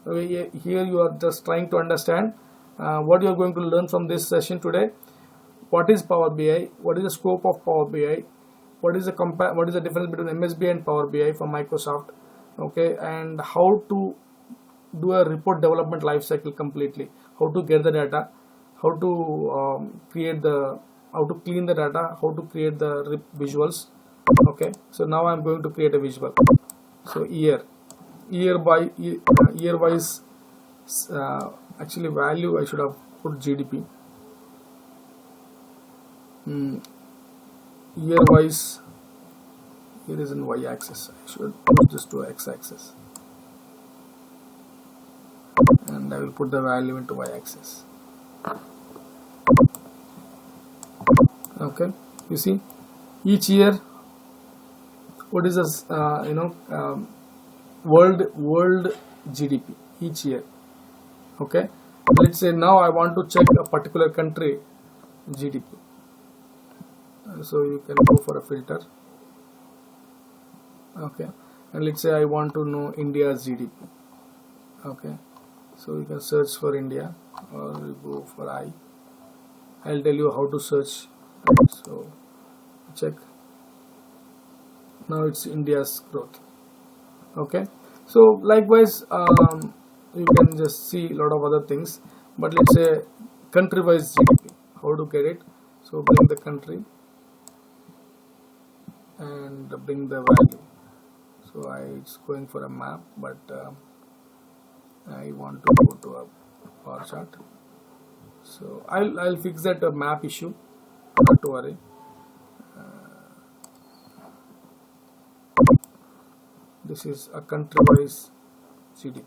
Here you are just trying to understand what you are going to learn from this session today. What is Power BI? What is the scope of Power BI? What is the difference between MSBI and Power BI from Microsoft? Okay, and how to do a report development life cycle completely. How to get the data, how to clean the data, how to create the visuals. Okay, so now I'm going to create a visual. So year wise, actually value I should have put GDP. Year wise, here is in y-axis. I should put this to x-axis, and I will put the value into y-axis. Okay, you see, each year, what is this? World GDP each year. Okay, let's say now I want to check a particular country GDP. So you can go for a filter. Okay, and let's say I want to know India's GDP. Okay, so you can search for India, or you go for I'll tell you how to search. So check. Now it's India's growth. Okay, so likewise you can just see a lot of other things, but let's say country wise GDP, how to get it. So bring the country and bring the value. So it's going for a map, but I want to go to a bar chart. So I'll fix that map issue, not to worry. This is a country wise GDP.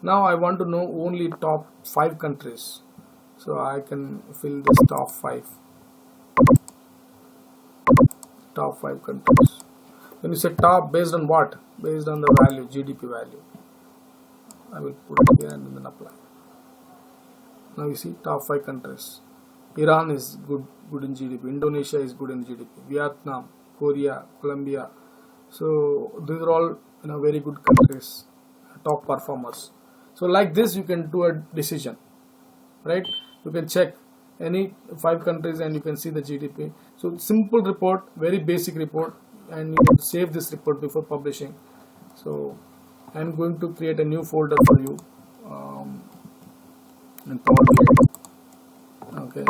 Now I want to know only top 5 countries, so I can fill this top 5 countries. When you say top, based on what? Based on the value, GDP value. I will put it here and then apply. Now you see top 5 countries. Iran is good in GDP. Indonesia is good in GDP. Vietnam, Korea, Colombia. So these are all very good countries, top performers. So like this you can do a decision, right? You can check any 5 countries and you can see the GDP. So simple report, very basic report, and you have to save this report before publishing. So I'm going to create a new folder for you in Power BI, okay,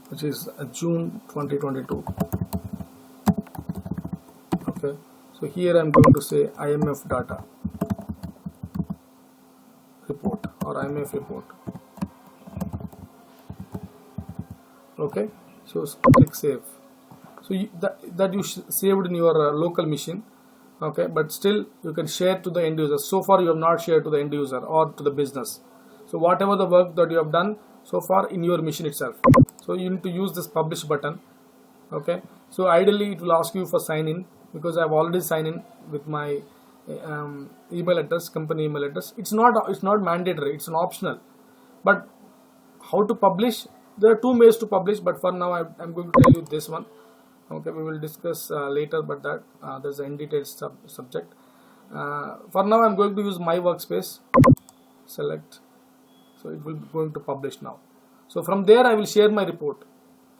which is June 2022. Okay, so here I'm going to say IMF data report or IMF report. Okay, so click save. So that you saved in your local machine. Okay, but still you can share to the end user. So far you have not shared to the end user or to the business. So whatever the work that you have done so far in your machine itself, so you need to use this publish button. Okay, so ideally it will ask you for sign in, because I have already signed in with my email address, company email address. It's not mandatory, it's an optional. But how to publish? There are two ways to publish, but for now I'm going to tell you this one. Okay, we will discuss later, but that there's an in detail subject. For now I'm going to use my workspace. Select, so it will be going to publish now. So from there I will share my report.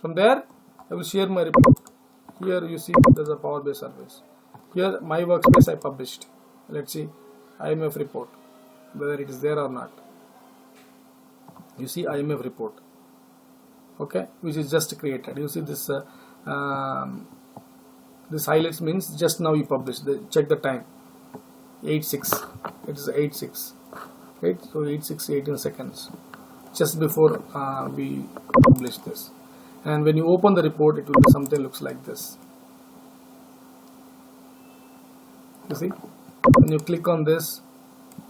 From there I will share my report. Here you see there's a Power BI service. Here my workspace I published. Let's see IMF report, whether it is there or not. You see IMF report, okay, which is just created. You see this this highlights means just now you published. Check the time, 8:06. It is 8:06, right? So 8:06, 18 seconds, just before we publish this. And when you open the report, it will be something looks like this. You see, when you click on this,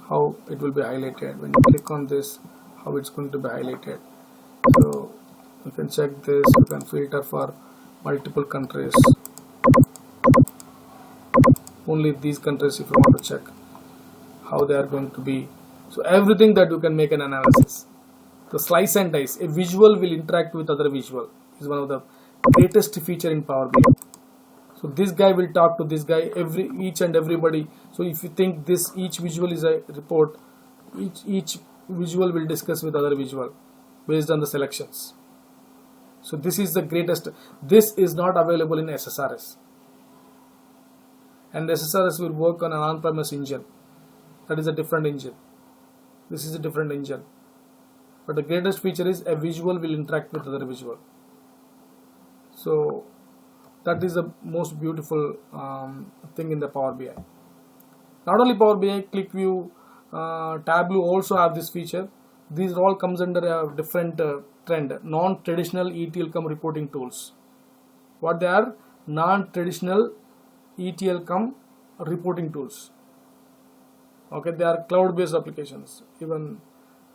how it will be highlighted. When you click on this, how it's going to be highlighted. So you can check this. You can filter for multiple countries. Only these countries if you want to check how they are going to be. So everything that you can make an analysis. The slice and dice. A visual will interact with other visual. Is one of the greatest feature in Power BI. So this guy will talk to this guy, each and everybody. So if you think this each visual is a report, each visual will discuss with other visual based on the selections. So this is the greatest. This is not available in SSRS, and SSRS will work on an on-premise engine. That is a different engine. This is a different engine, but the greatest feature is a visual will interact with other visual. So that is the most beautiful thing in the Power BI. Not only Power BI, ClickView, Tableau also have this feature. These all comes under a different trend. Non-traditional ETL come reporting tools. What they are? Non-traditional ETL come reporting tools. Okay, they are cloud-based applications. Even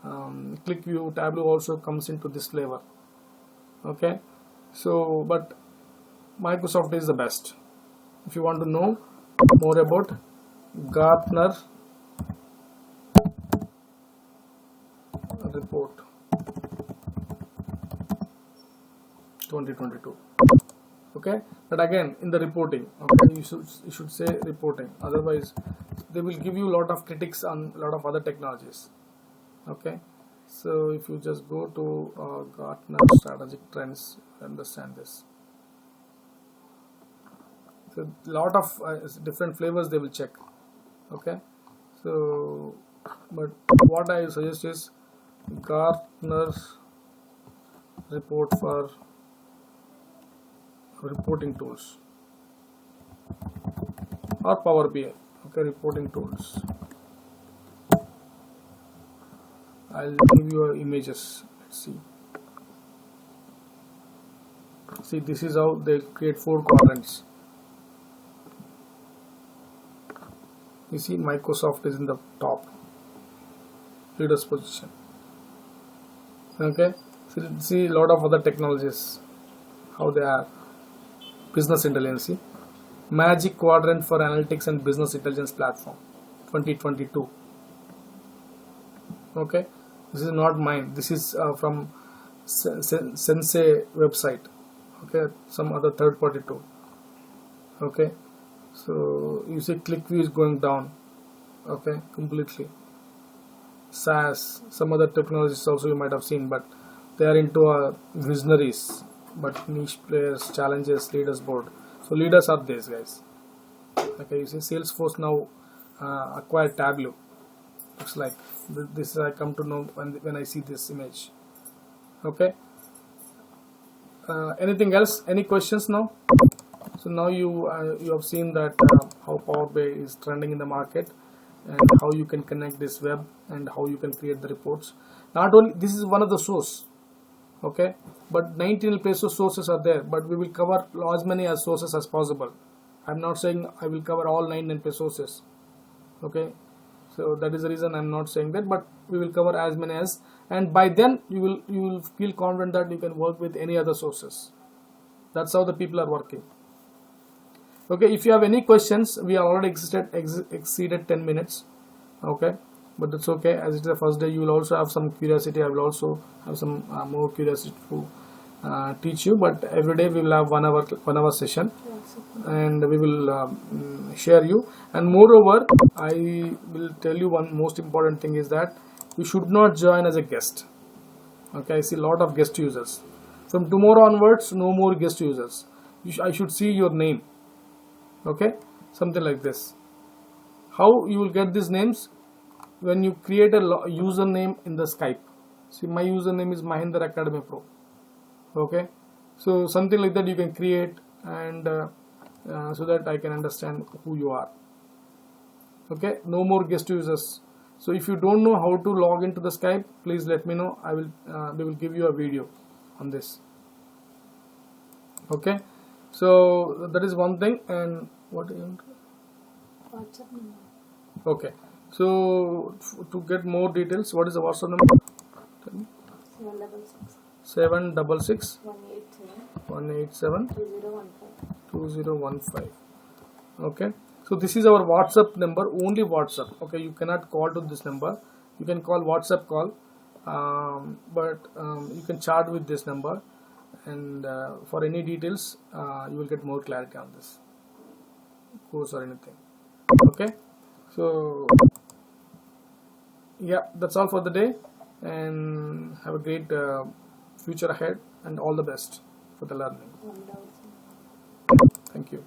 ClickView, Tableau also comes into this flavor. Okay, so but Microsoft is the best. If you want to know more about Gartner report 2022. Okay, but again in the reporting, okay, you should say reporting. Otherwise, they will give you a lot of critics on a lot of other technologies. Okay, so if you just go to Gartner strategic trends, understand this. So lot of different flavors they will check. Okay, so but what I suggest is Gartner report for reporting tools or Power BI. Okay, reporting tools. I'll give you images. Let's see. See, this is how they create 4 quadrants. You see, Microsoft is in the top, leaders position. Okay, so see a lot of other technologies, how they are. Business intelligence, see? Magic Quadrant for Analytics and Business Intelligence Platform 2022. Okay, this is not mine. This is from Sensei website. Okay, some other third-party tool. Okay, so you see ClickView is going down. Okay, completely. SAS, some other technologies also you might have seen, but they are into visionaries, but niche players, challenges, leaders board. So leaders are these guys. Okay, you see Salesforce now acquired Tableau. Looks like this I come to know when I see this image. Okay. Anything else? Any questions now? So now you have seen that how Power BI is trending in the market, and how you can connect this web, and how you can create the reports. Not only this is one of the source. Okay, but 19 peso sources are there, but we will cover as many as sources as possible. I'm not saying I will cover all 99 peso sources. Okay, so that is the reason I'm not saying that, but we will cover as many as, and by then you will feel confident that you can work with any other sources. That's how the people are working. Okay, if you have any questions, we are already exceeded 10 minutes. Okay, but that's okay. As it's the first day, you will also have some curiosity. I will also have some more curiosity to teach you, but every day we will have 1 hour session, and we will share you. And moreover, I will tell you one most important thing is that you should not join as a guest. Okay, I see a lot of guest users. From tomorrow onwards, no more guest users. I should see your name. Okay, something like this. How you will get these names? When you create a username in the Skype. See, my username is Mahinder Academy Pro. Okay, so something like that you can create, and so that I can understand who you are. Okay, no more guest users. So if you don't know how to log into the Skype, please let me know. We will give you a video on this. Okay, so that is one thing. And what WhatsApp number? Okay, so to get more details, what is the WhatsApp number? Tell me. 766 187 2015. Okay, so this is our WhatsApp number, only WhatsApp. Okay, you cannot call to this number. You can call WhatsApp call, but you can chat with this number, and for any details you will get more clarity on this course or anything. Okay, so yeah, that's all for the day, and have a great future ahead, and all the best for the learning. Thank you.